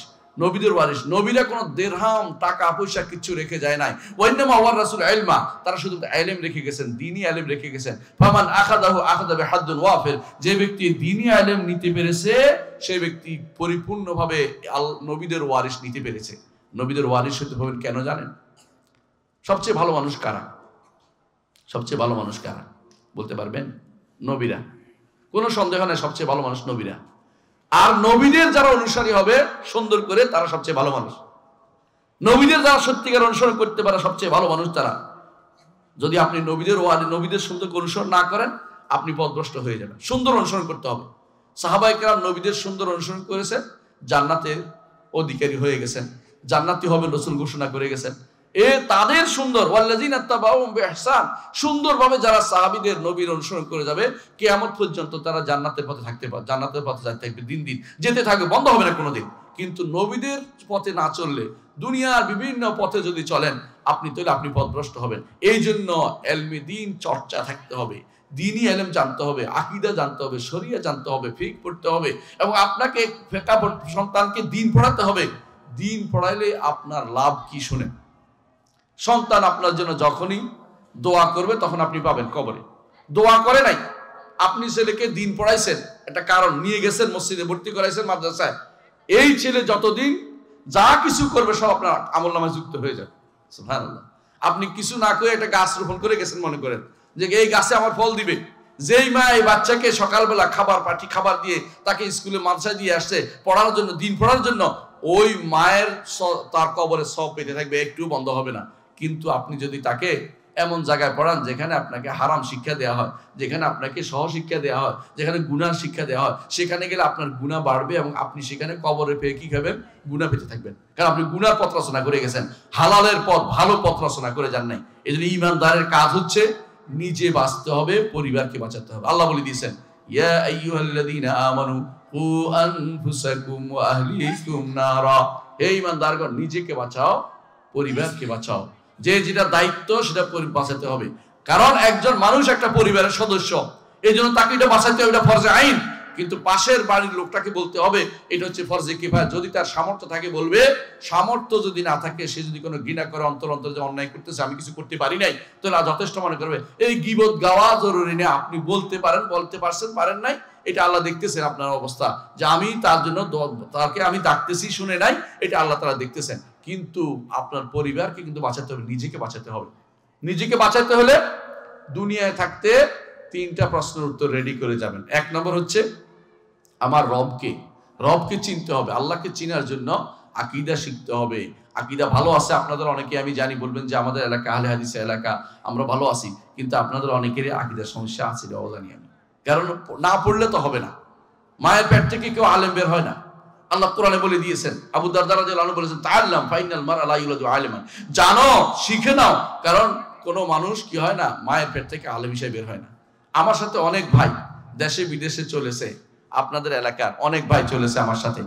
নবীরা কোনো দিরহাম টাকা পয়সা কিছু রেখে যায় নাই। ওয়াইন্নামা ওয়ার রাসূল ইলমা, তারা শুধু ইলম রেখে গেছেন, দ্বীনি ইলম রেখে গেছেন। ফামান আখাযাহু আখাযা বিহাদ্দিন ওয়াফির, যে ব্যক্তি দ্বীনি ইলম নিতে পেরেছে, সেই ব্যক্তি পরিপূর্ণভাবে নবীদের ওয়ারিস নিতে পেরেছে। নবীদের ওয়ারিস হতে হবেন কেন জানেন? সবচেয়ে ভালো মানুষ কারা? সবচেয়ে ভালো মানুষ কারা বলতে পারবেন? নবীরা, কোনো সন্দেহ নেই, সবচেয়ে ভালো মানুষ নবীরা। আর নবীদের যারা অনুসারী হবে সুন্দর করে, তারা সবচেয়ে ভালো মানুষ। নবীদের যারা সত্যিকার অনুসরণ করতে পারে, সবচেয়ে ভালো মানুষ তারা। যদি আপনি নবীদের সুন্দর অনুসরণ না করেন, আপনি পথভ্রষ্ট হয়ে যাবেন। সুন্দর অনুসরণ করতে হবে। সাহাবায়ে কেরাম নবীদের সুন্দর অনুসরণ করেছেন, জান্নাতের অধিকারী হয়ে গেছেন, জান্নাতি হবেন রাসূল ঘোষণা করে গেছেন। তাদের সুন্দর ওয়াল্লাযিনা তাবাউহুম বিইহসান, সুন্দরভাবে যারা সাহাবীদের নবীর অনুসরণ করে যাবে, কিয়ামত পর্যন্ত তারা জান্নাতের পথে থাকতে পারবে, জান্নাতের পথে যেতে থাকবে, দিন দিন যেতে থাকবে, বন্ধ হবে না কোনোদিন। কিন্তু নবীদের পথে না চললে, দুনিয়ার বিভিন্ন পথে যদি চলেন আপনি, তাহলে আপনি পথভ্রষ্ট হবেন। এই জন্য ইলমে দ্বীন চর্চা থাকতে হবে, দ্বীনি ইলম জানতে হবে, আকীদা জানতে হবে, শরিয়া জানতে হবে, ফিকহ পড়তে হবে, এবং আপনাকে সন্তানকে দ্বীন পড়াতে হবে। দ্বীন পড়াইলে আপনার লাভ কি শুনেন? সন্তান আপনার জন্য যখনই দোয়া করবে, তখন আপনি পাবেন কবরে। দোয়া করে নাই, আপনি ছেলেকে দ্বীন পড়াইছেন, একটা কারণ নিয়ে গেছেন, মসজিদে ভর্তি করাইছেন, মাদ্রাসায়, এই ছেলে যতদিন যা কিছু করবে সব আপনার আমলনামায় যুক্ত হয়ে যাবে। সুবহানাল্লাহ। আপনি কিছু না করে একটা গাছ রোপণ করে গেছেন, মনে করেন যে এই গাছে আমার ফল দিবে। যেই মা এই বাচ্চাকে সকালবেলা খাবার দিয়ে তাকে স্কুলে মাদ্রাসায় দিয়ে আসছে পড়ানোর জন্য, দ্বীন পড়ার জন্য, ওই মায়ের তার কবরে সব পেতে থাকবে, একটু বন্ধ হবে না। কিন্তু আপনি যদি তাকে এমন জায়গায় পড়ান যেখানে আপনাকে হারাম শিক্ষা দেওয়া হয়, যেখানে আপনাকে সহশিক্ষা দেওয়া হয়, যেখানে গুনাহ শিক্ষা দেওয়া হয়, সেখানে গেলে আপনার গুনাহ বাড়বে এবং আপনি সেখানে কবরে পেয়ে কি খাবেন? গুনাহ পেতে থাকবেন। কারণ আপনি গুনার পথ রচনা করে গেছেন, হালালের পথ, ভালো পথ রচনা করে যান নাই। এই জন্য ঈমানদারের কাজ হচ্ছে নিজে বাঁচতে হবে, পরিবারকে বাঁচাতে হবে। আল্লাহ বলে দিয়েছেন, ইয়া আইয়ুহাল্লাযীনা আমানু কু আনফুসাকুম ওয়া আহলিকুম নারা, হে ঈমানদারগণ, নিজেকে বাঁচাও, পরিবারকে বাঁচাও। যে যেটা দায়িত্ব সেটা বাঁচাতে হবে। কারণ একজন মানুষ একটা পরিবারের সদস্য, এই জন্য তাকে এটা বাঁচাতে হবে, এটা ফরজে আইন। কিন্তু পাশের বাড়ির লোকটাকে বলতে হবে, এটা হচ্ছে ফরজে কিফায়া। যদি তার সামর্থ্য থাকে বলবে, সামর্থ্য যদি না থাকে, সে যদি কোনো ঘৃণা করে অন্তর যে অন্যায় করতেছে, আমি কিছু করতে পারি নাই, তাহলে যথেষ্ট মনে করবে। এই গীবত গাওয়া জরুরি নেই, আপনি বলতে পারেন, বলতে পারছেন, পারেন নাই, এটা আল্লাহ দেখতেছেন আপনার অবস্থা, যে আমি তার জন্য তাকে আমি ডাকতেছি, শুনে নাই, এটা আল্লাহ তাআলা দেখতেছেন। কিন্তু আপনার পরিবারকে কিন্তু বাঁচাতে হবে, নিজেকে বাঁচাতে হবে। নিজেকে বাঁচাতে হলে দুনিয়ায় থাকতে 3টা প্রশ্নের উত্তর রেডি করে যাবেন। 1 নম্বর হচ্ছে আমার রবকে চিনতে হবে। আল্লাহকে চিনার জন্য আকীদা শিখতে হবে। আকীদা ভালো আছে আপনাদের অনেকে, আমি জানি, বলবেন যে আমাদের এলাকা আহলে হাদিসের এলাকা, আমরা ভালো আছি, কিন্তু আপনাদের অনেকেরই আকীদার সমস্যা আছে, অজানি আমি। কারণ না পড়লে তো হবে না। মায়ের পেট থেকে কেউ আলেম বের হয় না। আল্লাহ কোরআনে বলে দিয়েছেন, আবু দারদা রাদিয়াল্লাহু আনহু বলেছেন, তাআল্লাম ফাইনাল মারআ লা ইউলাদু আলিমান, জানো, শিখে নাও, কারণ কোনো মানুষ কি হয় না, মায়ের পেট থেকে আলেম হিসেবে বের হয় না। আমার সাথে অনেক ভাই দেশে বিদেশে চলেছে, আপনাদের এলাকার অনেক ভাই চলেছে আমার সাথে,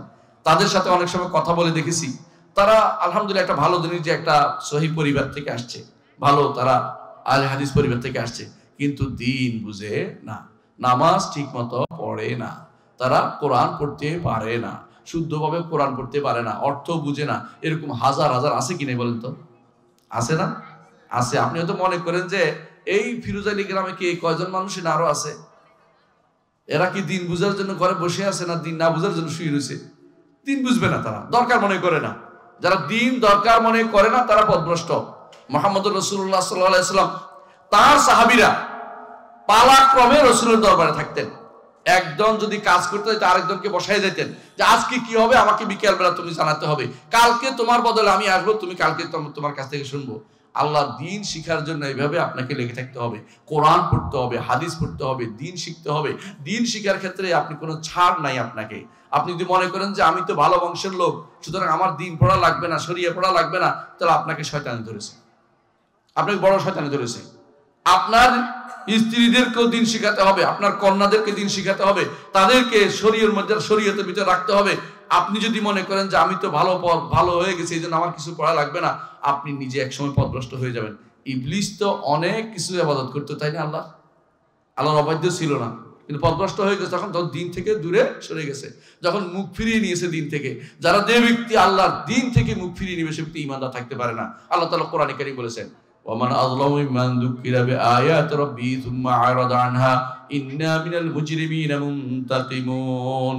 তাদের সাথে অনেক সময় কথা বলে দেখেছি, তারা আলহামদুলিল্লাহ একটা ভালো জিনিস, যে একটা সহিহ পরিবার থেকে আসছে, ভালো, তারা আহলে হাদিস পরিবার থেকে আসছে, কিন্তু দিন বুঝে না, নামাজ ঠিক মতো পড়ে না, তারা কোরআন পড়তে পারে না, শুদ্ধভাবে কোরআন পড়তে পারে না, অর্থ বুঝে না। এরকম হাজার হাজার আছে কি নেই বলেন তো? আছে না? আছে। আপনি হয়তো মনে করেন যে এই ফিরোজালি গ্রামে কি কয়জন মানুষ না আরো আছে, এরা কি দিন বুঝার জন্য ঘরে বসে আছে, না দিন না বুঝার জন্য শুয়ে রয়েছে? দিন বুঝবে না, তারা দরকার মনে করে না। যারা দিন দরকার মনে করে না তারা পথভ্রষ্ট। মুহাম্মদুর রাসূলুল্লাহ সাল্লাল্লাহু আলাইহি ওয়াসাল্লাম তার সাহাবীরা পালাক্রমে রাসূলের দরবারে থাকতেন। একজন যদি কাজ করতে যেত আরেকজনকে বসাই দিতেন, যে আজকে কি হবে আমাকে বিকেল বেলা তুমি জানাতে হবে, কালকে তোমার বদলে আমি আসবো, তুমি কালকে তোমার কাছ থেকে শুনবো। আল্লাহ দিন শিখার জন্য এইভাবে আপনাকে লেগে থাকতে হবে, কোরআন পড়তে হবে, হাদিস পড়তে হবে, দিন শিখতে হবে। দিন শিখার ক্ষেত্রে আপনি কোনো ছাড় নাই আপনাকে। আপনি যদি মনে করেন যে আমি তো ভালো বংশের লোক, সুতরাং আমার দিন পড়া লাগবে না, শরিয়া পড়া লাগবে না, তাহলে আপনাকে শয়তানি ধরেছে, আপনাকে বড় শয়তানি ধরেছে। আপনার স্ত্রীদেরকেও দিন শিখাতে হবে, আপনার কন্যাদেরকে দিন শিখাতে হবে, তাদেরকে শরীয়তের মধ্যে, শরীয়তের ভিতরে রাখতে হবে। আপনি যদি মনে করেন যে আমি তো ভালো হয়ে গেছি, এই জন্য আমার কিছু পড়া লাগবে না, আপনি নিজে একসময় পথভ্রষ্ট হয়ে যাবেন। ইবলিস তো অনেক কিছু ইবাদত করতো, তাই না? আল্লাহর অবাধ্য ছিল না, কিন্তু পথভ্রষ্ট হয়ে গেছে, তখন দিন থেকে দূরে সরে গেছে, যখন মুখ ফিরিয়ে নিয়েছে দিন থেকে। যারা যে ব্যক্তি আল্লাহর দিন থেকে মুখ ফিরিয়ে নিবে, সে ব্যক্তি ঈমানদার থাকতে পারে না। আল্লাহ তাআলা কোরআনে কারীম বলেছেন, ওয়ামান আযলামু মিম্মান যুক্কিরা বিআয়াতি রাব্বিহি সুম্মা আ'রাদা আনহা ইন্না মিনাল মুজরিমিনা মুনতাকিমুন।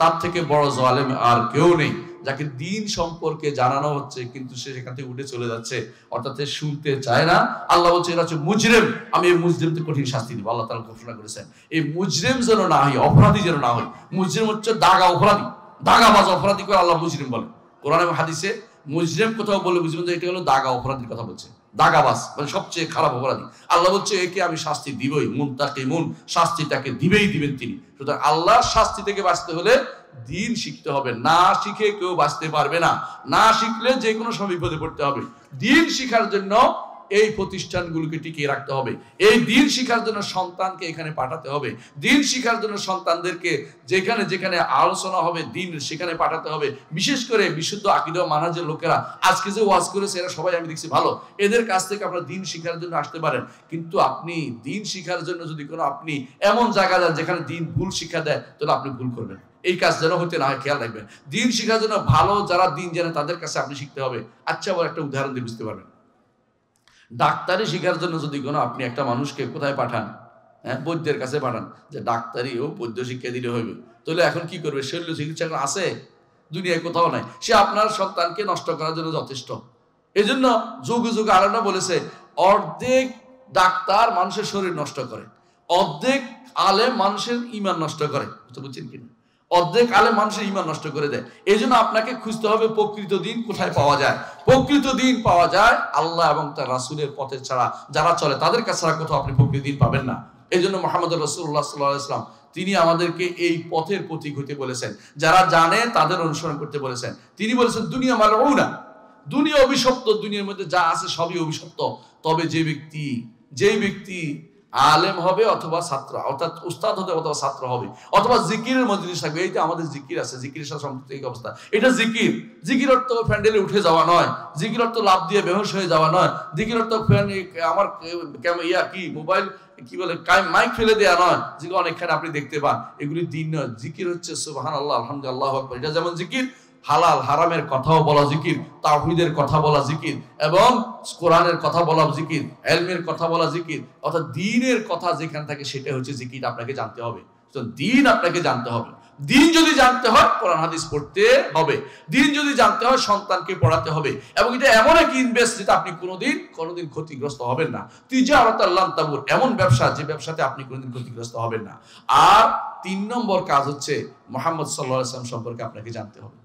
তার থেকে বড় জালেম আর কেউ নেই, যাকে দিন সম্পর্কে জানানো হচ্ছে কিন্তু সে সেখান থেকে উঠে চলে যাচ্ছে, অর্থাৎ শুনতে চায় না। আল্লাহ বলছে এরা হচ্ছে মুজরিম, আমি এই মুজরিমকে কঠিন শাস্তি দিব। আল্লাহ তাআলা ঘোষণা করেছেন এই মুজরিম যেন না হয়, অপরাধী যেন না হয়। মুজরিম হচ্ছে দাগা অপরাধী, দাগাবাজ অপরাধী করে আল্লাহ মুজরিম বলে। কোরআন এবং হাদিসে মুজরিম কোথাও বলে বুঝবেন যে এটা হলো দাগা অপরাধীর কথা বলছে, দাগাবাজ মানে সবচেয়ে খারাপ অপরাধী। আল্লাহ বলছে একে আমি শাস্তি দিবই, মুনতাকিমুন, শাস্তি তাকে দিবেন তিনি। সুতরাং আল্লাহর শাস্তি থেকে বাঁচতে হলে দিন শিখতে হবে, না শিখে কেউ বাঁচতে পারবে না। না শিখলে যে কোনো সময় বিপদে পড়তে হবে। দিন শিখার জন্য এই প্রতিষ্ঠানগুলোকে টিকিয়ে রাখতে হবে, এই দিন শিখার জন্য সন্তানকে এখানে পাঠাতে হবে, দিন শিখার জন্য সন্তানদেরকে যেখানে যেখানে আলোচনা হবে দিন সেখানে পাঠাতে হবে। বিশেষ করে বিশুদ্ধ আকীদা ও মানহাজের লোকেরা আজকে যে ওয়াজ করেছে এরা সবাই আমি দেখছি ভালো, এদের কাছ থেকে আপনারা দিন শিখার জন্য আসতে পারেন। কিন্তু আপনি দিন শিখার জন্য যদি কোনো আপনি এমন জায়গা যান যেখানে দিন ভুল শিক্ষা দেয়, তাহলে আপনি ভুল করবেন। এই কাজ যেন হতে না হয় খেয়াল রাখবেন। দিন শিখার জন্য ভালো যারা দিন জানে তাদের কাছে আপনি শিখতে হবে। আচ্ছা, আবার একটা উদাহরণ দিয়ে বুঝতে পারবেন। ডাক্তারি শিখার জন্য যদি কোনো আপনি একটা মানুষকে কোথায় পাঠান, হ্যাঁ, বৈদ্যের কাছে পাঠান, যে ডাক্তারি ও বৈদ্য শিক্ষা দিলে হইবে, তাহলে এখন কি করবে? শল্য চিকিৎসা আছে দুনিয়ায় কোথাও নাই, সে আপনার সন্তানকে নষ্ট করার জন্য যথেষ্ট। এই জন্য যুগে যুগে আলেমরা বলেছে অর্ধেক ডাক্তার মানুষের শরীর নষ্ট করে, অর্ধেক আলেম মানুষের ঈমান নষ্ট করে। বুঝছেন কিনা? অর্ধেক আলেম মানুষের ঈমান নষ্ট করে দেয়। এই জন্য আপনাকে খুঁজতে হবে প্রকৃত দিন কোথায় পাওয়া যায়। প্রকৃত দিন পাওয়া যায় আল্লাহ এবং তার রাসূলের পথে ছাড়া, যারা চলে তাদের কাছে ছাড়া কোথাও আপনি প্রকৃত দিন পাবেন না। এই জন্য মুহাম্মদুর রাসূলুল্লাহ সাল্লাল্লাহু আলাইহি ওয়াসাল্লাম তিনি আমাদেরকে এই পথের প্রতীক হতে বলেছেন, যারা জানে তাদের অনুসরণ করতে বলেছেন। তিনি বলেছেন দুনিয়া মালউনা, দুনিয়া অভিশপ্ত, দুনিয়ার মধ্যে যা আছে সবই অভিশপ্ত। তবে যে ব্যক্তি আলেম হবে অথবা ছাত্র, অর্থাৎ উস্তাদ হতে অথবা ছাত্র হবে, অথবা জিকিরের মজলিস থাকবে। এই যে আমাদের জিকির আছে, জিকিরের সাথে সম্পৃক্ত এই অবস্থা, এটা জিকির। জিকির অর্থ প্যান্ডেলে উঠে যাওয়া নয়, জিকির অর্থ লাভ দিয়ে বেহুশ হয়ে যাওয়া নয়, জিকির অর্থ আমার কি মোবাইল কি বলে মাইক ফেলে দেওয়া নয়, যেগুলো অনেকখানে আপনি দেখতে পান, এগুলি দিন নয়। জিকির হচ্ছে সুবহানাল্লাহ, আলহামদুলিল্লাহ, আল্লাহু আকবার। এটা যেমন জিকির, হালাল হারামের কথাও বলা জিকির, তাওহীদের কথা বলা জিকির, এবং কোরআনের কথা বলা জিকির, ইলমের কথা বলা জিকির, অর্থাৎ দ্বীনের কথা যেখানে থাকে সেটা হচ্ছে জিকির। আপনাকে জানতে হবে, তো দ্বীন আপনাকে জানতে হবে। দিন যদি জানতে হয় কোরআন হাদিস পড়তে হবে, দিন যদি জানতে হয় সন্তানকে পড়াতে হবে, এবং এটা এমন এক ইনভেস্ট যেটা আপনি কোনোদিন ক্ষতিগ্রস্ত হবেন না। তিজারাতাল লান তাবুর, এমন ব্যবসা যে ব্যবসাতে আপনি কোনোদিন ক্ষতিগ্রস্ত হবেন না। আর 3 নম্বর কাজ হচ্ছে মুহাম্মদ সাল্লাল্লাহু আলাইহি ওয়াসাল্লাম সম্পর্কে আপনাকে জানতে হবে।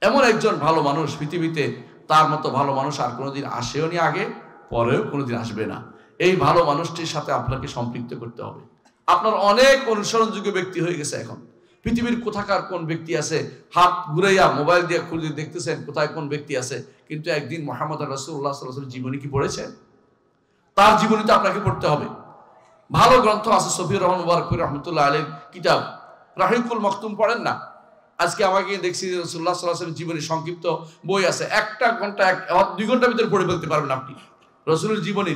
এমন একজন ভালো মানুষ পৃথিবীতে, তার মতো ভালো মানুষ আর কোনোদিন আসেওনি, আগে পরেও কোনোদিন আসবে না। এই ভালো মানুষটির সাথে আপনাকে সম্পৃক্ত করতে হবে। আপনার অনেক অনুসরণযোগ্য ব্যক্তি হয়ে গেছে। এখন পৃথিবীর কোথাকার কোন ব্যক্তি আছে, হাত ঘুরাইয়া মোবাইল দিয়ে খুঁজে দেখতেছেন কোথায় কোন ব্যক্তি আছে, কিন্তু একদিন মুহাম্মদ রাসূলুল্লাহ সাল্লাল্লাহু আলাইহি ওয়াসাল্লাম জীবনী কি পড়েছেন? তার জীবনীতে আপনাকে পড়তে হবে। ভালো গ্রন্থ আছে, সফিউর রহমান মুবারকপুর রহমতুল্লাহ আলাইহির কিতাব রাহিকুল মাকতুম পড়েন না? আজকে আমাকে দেখছি রাসূলুল্লাহ সাল্লাল্লাহু আলাইহি ওয়াসাল্লামের জীবনী সংক্ষিপ্ত বই আছে, 2 ঘন্টার ভিতরে পড়ে ফেলতে পারবেন আপনি। রাসূলের জীবনী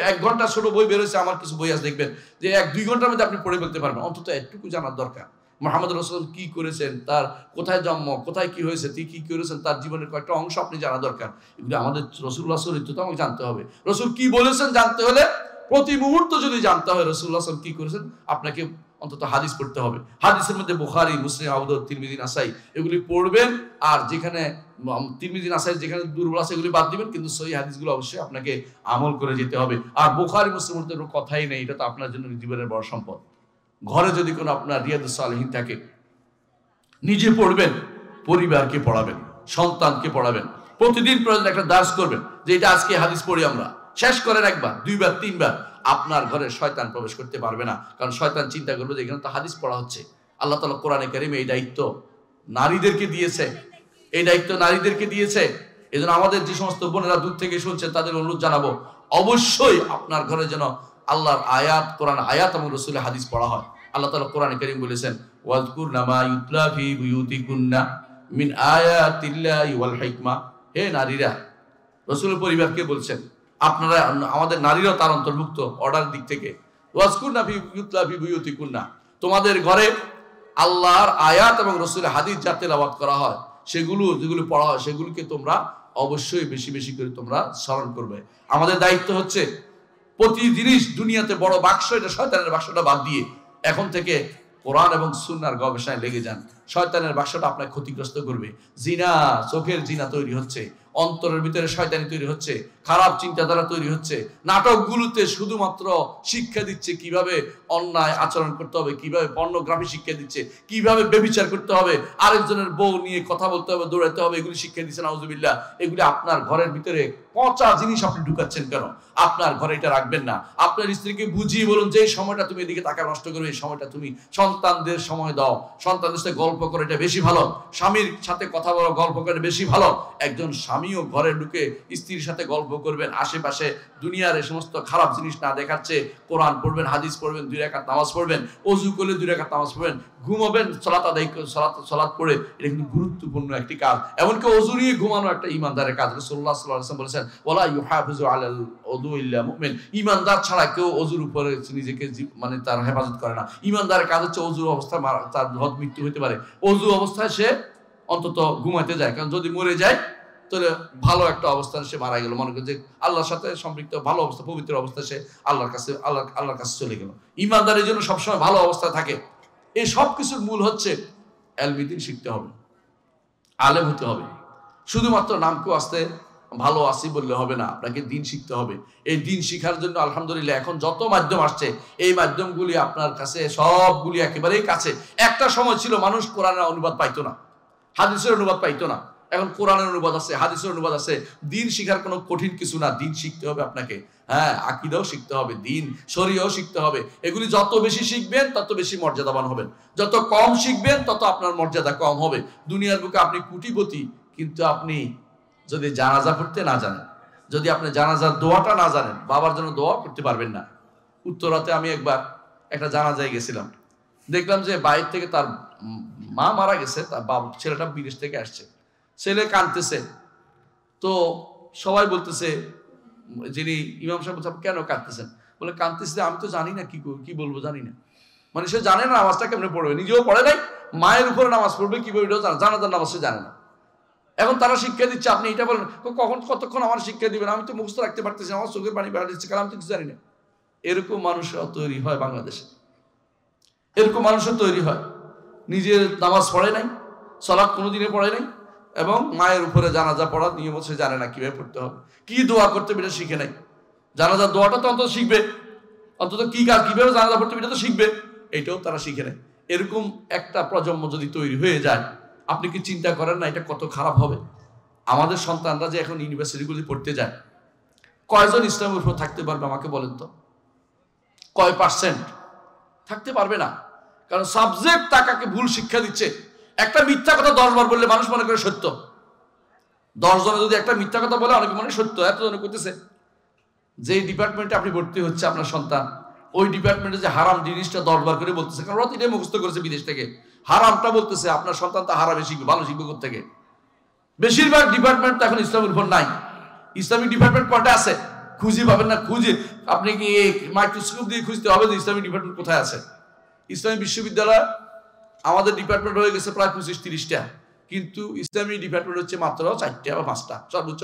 1 ঘন্টা ছোট বই বেরোচ্ছে, আমার কিছু বই আছে দেখবেন যে 1-2 ঘন্টার মধ্যে আপনি পড়ে ফেলতে পারবেন। অন্তত এটুকু জানার দরকার মুহাম্মদ রাসূলুল্লাহ কি করেছেন, তার কোথায় জন্ম, কোথায় কি হয়েছে, তিনি কি করেছেন, তার জীবনের কয়েকটা অংশ আপনি জানা দরকার। এগুলো আমাদের রাসূলুল্লাহ চরিত্র তো আমাকে জানতে হবে। রাসূল কি বলেছেন জানতে হলে প্রতি মুহূর্ত যদি জানতে হয় রাসূলুল্লাহ সাল্লাল্লাহু আলাইহি ওয়াসাল্লাম কি করেছেন, আপনাকে অন্তত হাদিস পড়তে হবে। হাদিসের মধ্যে বুখারী, মুসলিম, আবু দাউদ, তিরমিজি, নাসাই এগুলি পড়বেন। আর যেখানে তিরমিজি, নাসাই যেখানে দুর্বল আছে এগুলি বাদ দিবেন, কিন্তু সহিহ হাদিসগুলো অবশ্যই আপনাকে আমল করে যেতে হবে। আর বুখারী, মুসলিমের তো কথাই নেই, এটা তো আপনার জন্য জীবনের বড় সম্পদ। ঘরে যদি কোনো আপনার রিয়াদুস সালিহিন থাকে, নিজে পড়বেন, পরিবারকে পড়াবেন, সন্তানকে পড়াবেন। প্রতিদিন প্রয়োজন একটা দাস করবেন যে এটা আজকে হাদিস পড়ি আমরা, শেষ করেন 1 বার, 2 বার, 3 বার। আপনার ঘরে শয়তান প্রবেশ করতে পারবে না, কারণ শয়তান চিন্তা করবে যে এখানে তো হাদিস পড়া হচ্ছে। আল্লাহ তাআলা কোরআনে কারীমে এই দায়িত্ব নারীদেরকে দিয়েছে, এই দায়িত্ব নারীদেরকে দিয়েছে। এজন্য আমাদের যে সমস্ত বোনেরা দূর থেকে শুনছে তাদের অনুরোধ জানাবো, অবশ্যই আপনার ঘরে যেন আল্লাহর আয়াত, কোরআন আয়াত এবং রাসূলের হাদিস পড়া হয়। আল্লাহ তাআলা কোরআনে কারীম বলেছেন, ওয়াজকুরনা মা ইউতলা ফি বুয়ুতিকুন্না মিন আয়াতিল্লাহি ওয়াল হিকমা। হে নারীরা, রাসূলের পরিবারকে বলছেন, আপনারা, আমাদের নারীরাও তার অন্তর্ভুক্ত অর্ডার দিক থেকে। ওয়াজকুরনা ফি ইউতলা ফি বুয়ুতিকুন্না, তোমাদের ঘরে আল্লাহর আয়াত এবং রাসূলের হাদিস যা তেলাওয়াত করা হয়, সেগুলো যেগুলো পড়া হয়, সেগুলোকে তোমরা অবশ্যই বেশি বেশি করে তোমরা স্মরণ করবে। আমাদের দায়িত্ব হচ্ছে প্রতি জিনিস, দুনিয়াতে বড় বাক্স, এটা শয়তানের বাক্সটা বাদ দিয়ে এখন থেকে কোরআন এবং সুন্নাহর গবেষণায় লেগে যান। শয়তানের বাক্সটা আপনাকে ক্ষতিগ্রস্ত করবে। জিনা, চোখের জিনা তৈরি হচ্ছে, অন্তরের ভিতরে শয়তানি তৈরি হচ্ছে, খারাপ চিন্তাধারা তৈরি হচ্ছে। নাটকগুলোতে শুধুমাত্র শিক্ষা দিচ্ছে কিভাবে অন্যায় আচরণ করতে হবে, কিভাবে পর্নোগ্রাফি শিক্ষা দিচ্ছে, কিভাবে ব্যভিচার করতে হবে, আরেকজনের বউ নিয়ে কথা বলতে হবে, দৌড়াতে হবে, এগুলি শিক্ষা দিচ্ছে। নাউজুবিল্লাহ। এগুলি আপনার ঘরের ভিতরে পচা জিনিস আপনি ঢুকাচ্ছেন কেন? আপনার ঘরে এটা রাখবেন না। আপনার স্ত্রীকে বুঝিয়ে বলুন যে এই সময়টা তুমি এদিকে টাকা নষ্ট করবে, এই সময়টা তুমি সন্তানদের সময় দাও, সন্তানদের সাথে গল্প করে, এটা বেশি ভালো। স্বামীর সাথে কথা বলা, গল্প করে বেশি ভালো। একজন স্বামীও ঘরে ঢুকে স্ত্রীর সাথে গল্প করবেন, আশেপাশে দুনিয়ার এই সমস্ত খারাপ জিনিস না দেখাচ্ছে, কোরআন পড়বেন, হাদিস পড়বেন, 2 রাকাত নামাজ পড়বেন, ওযু করলে 2 রাকাত নামাজ পড়বেন, ঘুমাবেন, সালাত আদায় করে সালাত পড়ে। এটা কিন্তু গুরুত্বপূর্ণ একটি কাজ। এমনকি ওযু নিয়ে ঘুমানো একটা ঈমানদারের কাজ। রাসূলুল্লাহ সাল্লাল্লাহু আলাইহি ওয়াসাল্লাম বলেছেন, ওয়ালা ইউহাফিজু আলাল ওযু ইল্লা মুমিন। ঈমানদার ছাড়া কেউ ওযুর উপরে নিজেকে মানে তার হেফাজত করে না। ঈমানদারের কাজ হচ্ছে ওযুর অবস্থায় তার হদ মৃত্যু হতে পারে, ওযু অবস্থায় সে অন্তত ঘুমাইতে যায়, কারণ যদি মরে যায় তাহলে ভালো একটা অবস্থায় সে মারা গেল, মনে করে যে আল্লাহর সাথে সম্পৃক্ত ভালো অবস্থা, পবিত্র অবস্থায় সে আল্লাহর কাছে চলে গেল। ঈমানদারের জন্য সবসময় ভালো অবস্থায় থাকে। এই সব কিছুর মূল হচ্ছে এলমিদিন শিখতে হবে, আলেম হতে হবে। শুধুমাত্র নামকেও আসতে ভালো আসি বললে হবে না, আপনাকে দিন শিখতে হবে। এই দিন শিখার জন্য আলহামদুলিল্লাহ এখন যত মাধ্যম আসছে, এই মাধ্যমগুলি আপনার কাছে সবগুলি একেবারেই কাছে। একটা সময় ছিল মানুষ কোরআনের অনুবাদ পাইতো না, হাদিসের অনুবাদ পাইতো না। এখন কোরআনের অনুবাদ আছে, হাদিসের অনুবাদ আছে। দিন শিখার কোনো কঠিন কিছু না, দিন শিখতে হবে আপনাকে। হ্যাঁ, আকীদাও শিখতে হবে, দিন শরীয়ও শিখতে হবে। এগুলি যত বেশি শিখবেন তত বেশি মর্যাদাবান হবেন, যত কম শিখবেন তত আপনার মর্যাদা কম হবে। দুনিয়ার বুকে আপনি কোটিপতি, কিন্তু আপনি যদি জানাজা পড়তে না জানেন, যদি আপনি জানাজার দোয়াটা না জানেন, বাবার জন্য দোয়া করতে পারবেন না। উত্তরাতে আমি একবার একটা জানাজায় গেছিলাম, দেখলাম যে বাইরে থেকে তার মা মারা গেছে, তার ছেলেটা বিদেশ থেকে আসছে, ছেলে কাঁদতেছে। তো সবাই বলতেছে, যিনি ইমাম সাহেব বলছেন, কেন কাঁদতেছেন? বলে, কাঁদতেছে আমি তো জানি না কি বলবো, জানি না। মানে সে জানে না নামাজটা কেমনে পড়বে, নিজেও পড়ে নাই, মায়ের উপরে নামাজ পড়বে কিভাবে এটাও জানে, জানাজার নামাজ সে জানে না। এখন তারা শিক্ষা দিচ্ছে, আপনি এটা বলেন কতক্ষণ আমার শিক্ষা দিবেন, আমি তো মুখস্থ রাখতে পারতেছি, আমার চোখের পানি বেড়া দিচ্ছে, কারণ আমি তো কিছু জানি না। এরকম মানুষরা তৈরি হয় বাংলাদেশে, এরকম মানুষও তৈরি হয়, নিজের নামাজ পড়ে নাই, সালাত কোনোদিনে পড়ে নাই, এবং মায়ের উপরে জানাজা পড়ার নিয়ম সে জানে না কিভাবে পড়তে হবে, কি দোয়া করতে হবে এটা শিখে নাই। জানাজার দোয়াটা তো অন্তত শিখবে, অন্তত কি কাজ কিভাবে জানাজা পড়তে হবে এটা তো শিখবে, এটাও তারা শিখে নেয়। এরকম একটা প্রজন্ম যদি তৈরি হয়ে যায়, আপনি কি চিন্তা করেন না এটা কত খারাপ হবে? আমাদের সন্তানরা যে এখন ইউনিভার্সিটিগুলি পড়তে যায়, কয়জন ইসলামের উপর থাকতে পারবে আমাকে বলেন তো? কয় %? থাকতে পারবে না। কারণ সাবজেক্ট তাকে ভুল শিক্ষা দিচ্ছে। একটা মিথ্যা কথা 10 বার বললে মানুষ মনে করে সত্য। 10 জনে যদি একটা মিথ্যা কথা বলে অনেকে মনে সত্য, এত জনে করতেছে। যে ডিপার্টমেন্টে আপনি ভর্তি হচ্ছে আপনার সন্তান, ওই ডিপার্টমেন্টে যে হারাম জিনিসটা 10 বার করে বলতেছে, কারণ ওরা তো এটাই মুখস্থ করেছে বিদেশ থেকে, হারামটা বলতেছে, আপনার সন্তান তো হারামে শিখবে, ভালো শিখবে কোথেকে? বেশিরভাগ ডিপার্টমেন্ট তো এখন ইসলামের উপর নাই। ইসলামিক ডিপার্টমেন্ট কয়টা আছে খুঁজে পাবেন না, খুঁজে আপনি কি মাইক্রোস্কোপ দিয়ে খুঁজতে হবে যে ইসলামিক ডিপার্টমেন্ট কোথায় আছে। ইসলামী বিশ্ববিদ্যালয় আমাদের ডিপার্টমেন্ট হয়ে গেছে প্রায় 25-30টা, কিন্তু ইসলামী ডিপার্টমেন্ট হচ্ছে মাত্র 4টা বা 5টা, সর্বোচ্চ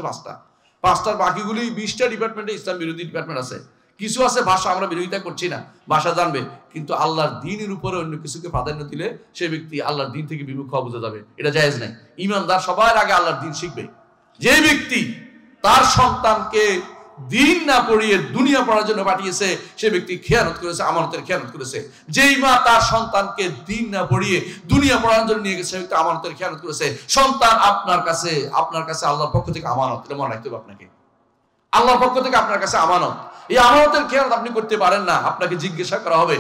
5টার বাকিগুলি 20টা ডিপার্টমেন্টে ইসলাম বিরোধী ডিপার্টমেন্ট আছে। কিছু আছে ভাষা, আমরা বিরোধিতা করছি না, ভাষা জানবে, কিন্তু আল্লাহর দ্বীনের উপরে অন্য কিছুকে প্রাধান্য দিলে সে ব্যক্তি আল্লাহর দ্বীন থেকে বিমুখ হওয়া বোঝা যাবে, এটা জায়েজ নাই। ইমানদার সবার আগে আল্লাহর দ্বীন শিখবে। যে ব্যক্তি তার সন্তানকে দ্বীন না পড়িয়ে দুনিয়া পড়ার জন্য পাঠিয়েছে, সে ব্যক্তি খেয়ানত করেছে, আমানতের খেয়ানত করেছে। যেই মা তার সন্তানকে দ্বীন না পড়িয়ে দুনিয়া পড়ার জন্য নিয়ে গেছে, সে ব্যক্তি আমানতের খেয়ানত করেছে। সন্তান আপনার কাছে আল্লাহর পক্ষ থেকে আমানত, এটা মনে রাখতে হবে আপনাকে। আল্লাহর পক্ষ থেকে আপনার কাছে আমানত। এই আমানতের খেয়ানত আপনি করতে পারেন না, আপনাকে জিজ্ঞাসা করা হবে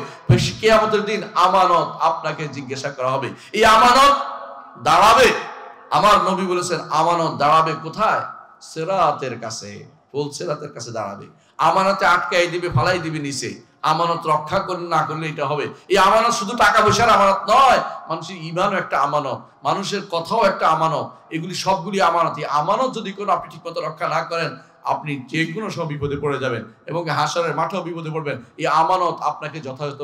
কিয়ামতের দিন। আমানত আপনাকে জিজ্ঞাসা করা হবে। এই আমানত দাঁড়াবে, আমার নবী বলেছেন, আমানত দাঁড়াবে কোথায়? সিরাতের কাছে, ফুল সিরাতের কাছে দাঁড়াবে। আমানতে আটকাই দিবে, ফালাই দিবে নিচে। আমানত রক্ষা করলে না করলে এটা হবে। এই আমানত শুধু টাকা পয়সার আমানত নয়, মানুষের ঈমানও একটা আমানত, মানুষের কথাও একটা আমানত। এগুলি সবগুলি আমানত। এই আমানত যদি কোনো আপনি ঠিকমতো রক্ষা না করেন, আপনি যে কোনো সব বিপদে পড়ে যাবেন এবং হাসরের মাঠেও বিপদে পড়বেন। এই আমানত আপনাকে যথাযথ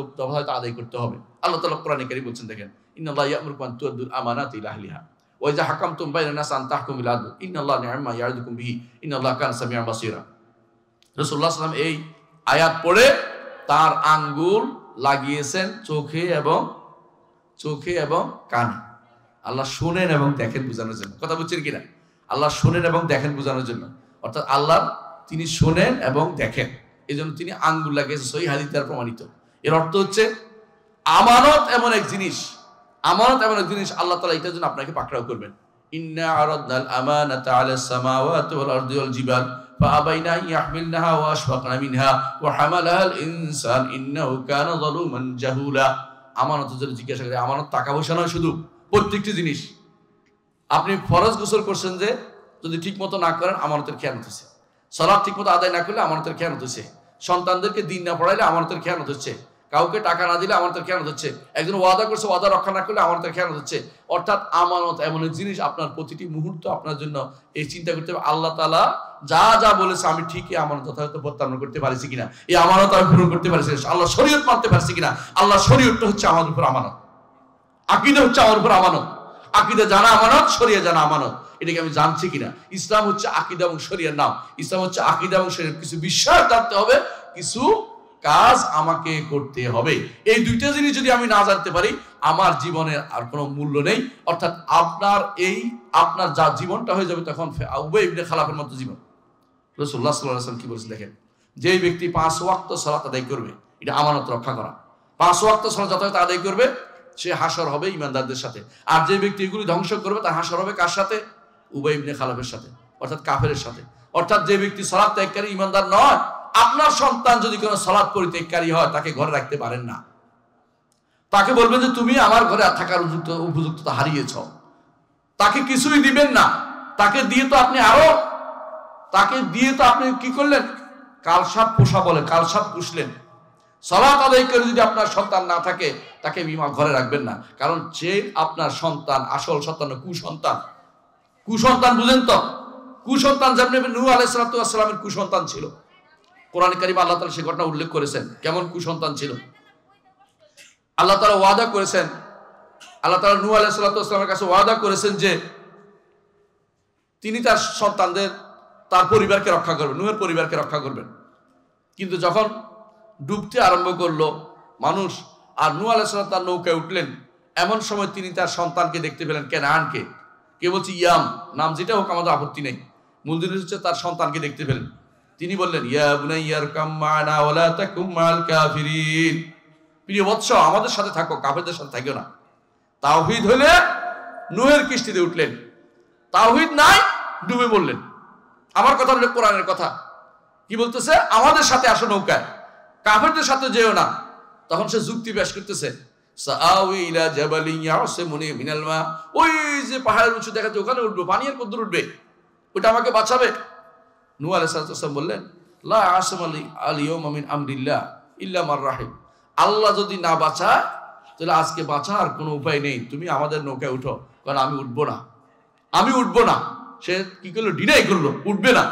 আদায় করতে হবে। আল্লাহ তাআলা কোরআনে কারীমে বলছেন, দেখেন, ইন্নাল্লাহা ইয়া'মুরুকুম আন তু'আদ্দুল আমানাতি ইলা আহলিহা ওয়া ইযা হাকামতুম বাইনান নাস আন তাহকুমু বিল আদল ইন্নাল্লাহা নি'মা ইয়া'ইযুকুম বিহি ইন্নাল্লাহা কানা সামিআন বাসীরা। রাসূলুল্লাহ সাল্লাল্লাহু আলাইহি ওয়াসাল্লাম এই আয়াত পড়ে তার আঙ্গুল লাগিয়েছেন চোখে এবং কানে। আল্লাহ শোনেন এবং দেখেন বোঝানোর জন্য। কথা বুঝছেন কিনা? আল্লাহ শোনেন এবং দেখেন বোঝানোর জন্য। অর্থাৎ আল্লাহ তিনি শোনেন এবং দেখেন, এই জন্য তিনি আঙ্গুল লাগিয়েছেন। সহিহ হাদিস দ্বারা প্রমাণিত। এর অর্থ হচ্ছে আমানত এমন এক জিনিস, আল্লাহ তাআলা এটার জন্য আপনাকে পাকড়াও করবেন। ইন্না আরাদনাল আমানাতা আলাস সামাওয়াতি ওয়াল আরদি ওয়াল জিবাল ফাআবাইনা আন ইয়াহমিলনাহা ওয়া আশফাকনা মিনহা ওয়া হামালাহাল ইনসান ইন্নাহু কানা যালুমান জাহুলা। আমানত যদি জিজ্ঞাসা করে, আমানত টাকা পয়সা নয়, শুধু প্রত্যেকটি জিনিস। আপনি ফরজ গোসল করছেন, যে যদি ঠিকমতো না করেন আমানতের খেয়ানত হচ্ছে। সালাত ঠিকমতো আদায় না করলে আমানতের খেয়ানত হচ্ছে। সন্তানদেরকে দিন না পড়াইলে আমানতের খেয়ানত হচ্ছে। কাউকে টাকা না দিলে আমানতের খেয়ানত হচ্ছে। একজন ওয়াদা করছে, ওয়াদা রক্ষা না করলে আমানতের খেয়ানত হচ্ছে। অর্থাৎ আমানত এমন এক জিনিস, আপনার প্রতিটি মুহূর্ত আপনার জন্য এই চিন্তা করতে হবে, আল্লাহ তাআলা যা যা বলেছে আমি ঠিকই আমানত যথাযথ প্রত্যাহার করতে পারছি কিনা, এই আমানত আমি পূরণ করতে পারছি, আল্লাহ শরীয়ত মানতে পারছি কিনা। আল্লাহ শরীয়তটা হচ্ছে আমার উপর আমানত, আকীদা হচ্ছে আমার উপর আমানত। আকীদা জানা আমানত, শরিয়া জানা আমানত। এটাকে আমি জানছি কিনা। ইসলাম হচ্ছে আকীদা এবং শরিয়ার নাম। ইসলাম হচ্ছে আকীদা এবং শরিয়া। কিছু বিশ্বাস জানতে হবে, কিছু কাজ আমাকে করতে হবে। এই দুইটা জিনিস যদি আমি না জানতে পারি, আমার জীবনের আর কোনো মূল্য নেই। অর্থাৎ আপনার যা জীবনটা হয়ে যাবে তখন উবাই ইবনে খালাফের মতো জীবন। রাসূলুল্লাহ সাল্লাল্লাহু আলাইহি ওয়াসাল্লাম কি বলেছেন দেখেন, যে ব্যক্তি 5 ওয়াক্ত সালাত আদায় করবে, এটা আমানত রক্ষা করা। 5 ওয়াক্ত সালাত যথাযথ আদায় করবে, সে হাসর হবে ইমানদারদের সাথে। আর যে ব্যক্তি এগুলি ধ্বংস করবে, তার হাসর হবে কার সাথে? উবাই ইবনে খালাফের সাথে, অর্থাৎ কাফেরের সাথে। অর্থাৎ যে ব্যক্তি সালাত ত্যাগকারী ইমানদার নয়, আপনার সন্তান যদি কোনো সালাত পরিত্যাগকারী হয়, তাকে ঘরে রাখতে পারেন না। তাকে বলবেন যে তুমি আমার ঘরে থাকার উপযুক্ততা হারিয়েছ। তাকে কিছুই দিবেন না। তাকে দিয়ে তো আপনি কি করলেন? কালসাপ পোষা বলে, কালসাপ পুষলেন। সালাত আদায় করে যদি আপনার সন্তান না থাকে, তাকে ঘরে রাখবেন না। কারণ যে আপনার সন্তান, আসল সন্তান কুসন্তান বুঝেন তো? কুসন্তান যেমন নূহ আলাইহিস সালামের কুসন্তান ছিল। কোরআন কারীমে আল্লাহ তাআলা সেই ঘটনা উল্লেখ করেছেন, কেমন কুসন্তান ছিল। আল্লাহ তাআলা ওয়াদা করেছেন, আল্লাহ তাআলা নূহ আলাইহিস সালামের কাছে ওয়াদা করেছেন যে তিনি তার সন্তানদের, তার পরিবারকে রক্ষা করবেন, নূহের পরিবারকে রক্ষা করবেন। কিন্তু যখন ডুবতে আরম্ভ করলো মানুষ, আর নূহ আলাইহিস সালাম তার নৌকায় উঠলেন, এমন সময় তিনি তার সন্তানকে দেখতে পেলেন, কেনানকে। কে বলছে ইয়াম, নাম যেটা হোক আমাদের আপত্তি নেই, মূল জিনিস হচ্ছে তার সন্তানকে দেখতে পেলেন। তিনি বললেন, ইয়া বুনাইয়া আরকাম মা'না ওয়া লা তাকুম মা'আল কাফিরিন, প্রিয় বৎস আমাদের সাথে থাকো, কাফেরদের সাথে থাকিও না। তাওহীদ হলে নূহের কিস্তিতে উঠলেন, তাওহীদ নাই ডুবে বললেন। আমার কথা হলো কোরআনের কথা। কি বলতেছে? আমাদের সাথে আসো নৌকায়, কাফেরদের সাথে যেও না। তখন সে যুক্তি পেশ করতেছে, সাআউই ইলা জাবালিন ইয়াসিমুনি মিনাল মা, ওই যে পাহাড়ের উঁচু দেখাচ্ছে ওখানে উঠবো, পানি আর কত উঠবে, ওটা আমাকে বাঁচাবে। নূহ আলাইহিস সালাম বললেন, লা আসামা আল ইয়াউমা মিন আমরিল্লাহ ইল্লা মার রাহিম, আল্লাহ যদি না বাঁচায় তাহলে আজকে বাঁচার কোনো উপায় নেই, তুমি আমাদের নৌকায় উঠো। কারণ আমি উঠবো না, আমি উঠবো না। সে কি করলো? ডিনাই করলো, উঠবে না।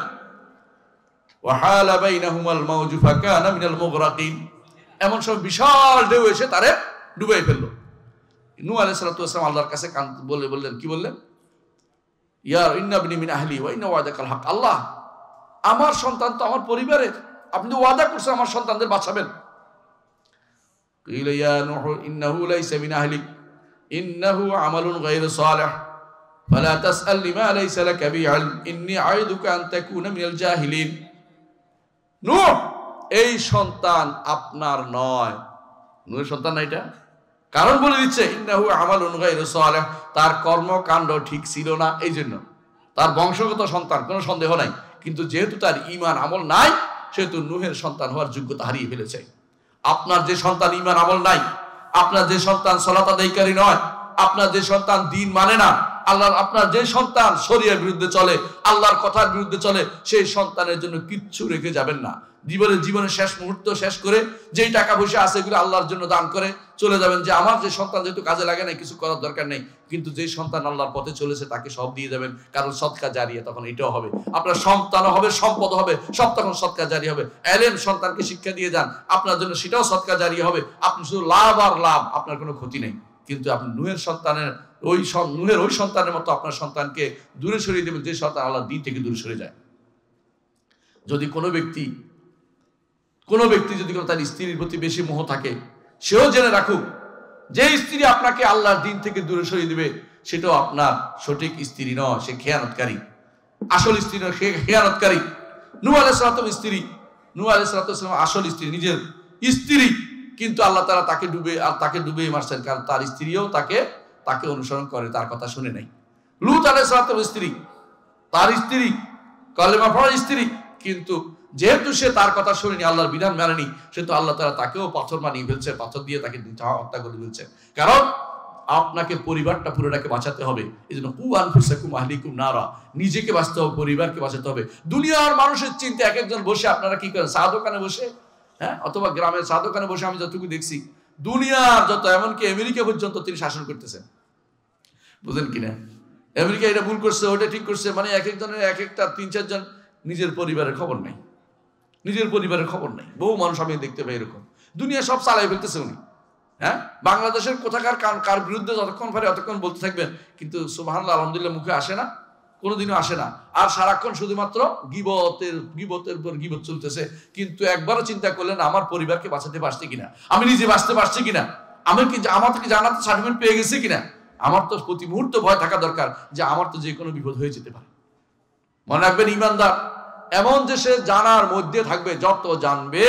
ওয়াহালা বাইনাহুমাল মাউজু ফাকানা মিনাল মুগরাকিন, এমন সব বিশাল ঢেউ এসে তারে ডুবাই ফেললো। নূহ আলাইহিস সালাম আল্লাহর কাছে বললেন, কি বললেন? ইয়া ইন্না ইবনি মিন আহলি ওয়া ইন্না ওয়াদাকাল হক, আল্লাহ আমার সন্তান তো আমার পরিবারের, আপনি তো ওয়াদা করছেন আমার সন্তানদের বাঁচাবেন। কিলা ইয়া নূহ ইন্নাহু লাইসা মিন আহলি ইন্নাহু আমালুন গায়রু সালিহ ফালা তাসআল লিমা লাইসা লাকা বিইলম ইন্নী আইদুকা আন তাকুনা মিনাল জাহিলিন। নূহ, এই সন্তান আপনার নয়। নূহের সন্তান না এটা, কারণ বলে দিচ্ছে ইন্নাহু আমালুন গায়রু সালিহ, তার কর্মকাণ্ড ঠিক ছিল না, এই জন্য তার বংশগত সন্তান, কোনো সন্দেহ নাই, কিন্তু যেহেতু তার ঈমান আমল নাই সেহেতু নূহের সন্তান হওয়ার যোগ্যতা হারিয়ে ফেলেছে। আপনার যে সন্তান ঈমান আমল নাই, আপনার যে সন্তান সালাত আদায়কারী নয়, আপনার যে সন্তান দ্বীন মানে না, আল্লাহর আপনার যে সন্তান শরীয়তের বিরুদ্ধে চলে, আল্লাহর কথার বিরুদ্ধে চলে, সেই সন্তানের জন্য কিচ্ছু রেখে যাবেন না। জীবনের শেষ মুহূর্ত শেষ করে যেই টাকা পয়সা আছে এগুলো আল্লাহর জন্য দান করে চলে যাবেন, যে আমার যে সন্তান যেহেতু কাজে লাগে না, কিছু করার দরকার নেই। কিন্তু যে সন্তান আল্লাহর পথে চলেছে তাকে সব দিয়ে যাবেন, কারণ সদকা জারিয়া তখন এটাও হবে, আপনার সন্তানও হবে, সম্পদ হবে, সব তখন সদকা জারি হবে। এলেম সন্তানকে শিক্ষা দিয়ে যান, আপনার জন্য সেটাও সদকা জারিয়া হবে। আপনি শুধু লাভ আর লাভ, আপনার কোনো ক্ষতি নেই। কিন্তু আপনি নূহের ওই সন্তানের মতো আপনার সন্তানকে দূরে সরিয়ে দেবেন, যে সন্তান আল্লাহর দ্বীন থেকে দূরে সরে যায়। যদি কোনো ব্যক্তি যদি তার স্ত্রীর প্রতি বেশি মোহ থাকে, সেও জেনে রাখুক যে স্ত্রী আপনাকে আল্লাহর দ্বীন থেকে দূরে সরিয়ে দিবে সেটাও আপনার সঠিক স্ত্রী নয়, সে খেয়ানতকারী। আসল স্ত্রী নয়, সে খেয়ানতকারী। নূহ আলাইহিস সালাম আসল স্ত্রী, নিজের স্ত্রী, কিন্তু আল্লাহ তাআলা তাকে ডুবে মারছেন, কারণ তার স্ত্রীও তাকে অনুসরণ করে, তার কথা শুনে নাই। লূত আলাইহিস সালামের স্ত্রী, তার স্ত্রী কালেমা পড়া স্ত্রী, কিন্তু যেহেতু সে তার কথা শুনেনি, আল্লাহর বিধান মানেনি, সেহেতু আল্লাহ তাআলা তাকেও পাথর বানিয়ে ফেলছে, পাথর দিয়ে তাকে হত্যা করে ফেলছে। কারণ আপনাকে পরিবারটা পুরোটাকে বাঁচাতে হবে। এই জন্য কু আনফুসাকুম আহলিকুম নারা, নিজেকে বাঁচতে হবে, পরিবারকে বাঁচাতে হবে। দুনিয়ার মানুষের চিন্তা, এক একজন বসে, আপনারা কি করেন চা দোকানে বসে, হ্যাঁ, অথবা গ্রামের চা দোকানে বসে, আমি যতটুকু দেখছি দুনিয়ার যত, এমনকি আমেরিকা পর্যন্ত তিনি শাসন করতেছেন, বুঝলেন কিনা? আমেরিকা এটা ভুল করছে, ওটা ঠিক করছে, মানে এক একজনের এক একটা 3-4 জন নিজের পরিবারের খবর নাই, নিজের পরিবারের খবর নাই। বহু মানুষ আমি দেখতে পাই এরকম, দুনিয়া সব চালাই ফেলতেছে উনি। হ্যাঁ, বাংলাদেশের কোথাকার কার বিরুদ্ধে যতক্ষণ পারে অতক্ষণ বলতে থাকবেন, কিন্তু সুবহানাল্লাহ আলহামদুলিল্লাহ মুখে আসে না, কোনোদিনও আসে না। আর সারাক্ষণ শুধুমাত্র গীবতের উপর গীবত চলতেছে, কিন্তু একবারও চিন্তা করলেন আমার পরিবারকে বাঁচাতে পারছি কিনা, আমি নিজে বাঁচতে পারছি কিনা, আমার কি জানাতে সার্টিফিকেট পেয়ে গেছে কিনা। আমার তো প্রতি মুহূর্তে ভয় থাকা দরকার যে আমার তো যে কোনো বিপদ হয়ে যেতে পারে। মনে রাখবেন, ঈমানদার এমন যে সে জানার মধ্যে থাকবে, যত জানবে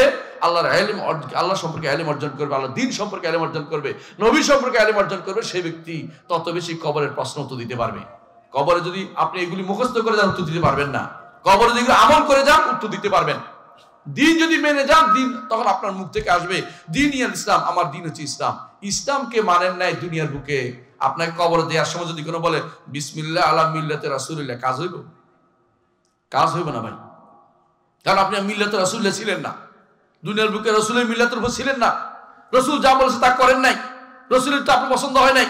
আল্লাহর ইলম, আল্লাহ সম্পর্কে ইলম অর্জন করবে, আল্লাহর দ্বীন সম্পর্কে ইলম অর্জন করবে, নবী সম্পর্কে ইলম অর্জন করবে, সেই ব্যক্তি তত বেশি কবরের প্রশ্ন উত্তর দিতে পারবে। কবরে যদি আপনি এগুলি মুখস্থ করে যান, উত্তর দিতে পারবেন না। কবরে যদি আমল করে যান, উত্তর দিতে পারবেন। দ্বীন যদি মেনে যান, দ্বীন তখন আপনার মুখ থেকে আসবে, দ্বীন ইয়াল ইসলাম, আমার দ্বীন হচ্ছে ইসলাম। ইসলামকে মানেন নাই দুনিয়ার বুকে, আপনাকে কবরে দেওয়ার সময় যদি কোনো বলে বিসমিল্লাহ আলা মিল্লাতে রাসূলিল্লাহ, কাজ হইব? কাজ হইব না ভাই, কারণ আপনি মিল্লাতে রাসূলিল্লাহ ছিলেন না, দুনিয়ার বুকে রাসূলের মিল্লাতের উপর ছিলেন না, রাসূল যা বলেছে তা করেন নাই, রাসূলের তো আপনার পছন্দ হয় নাই,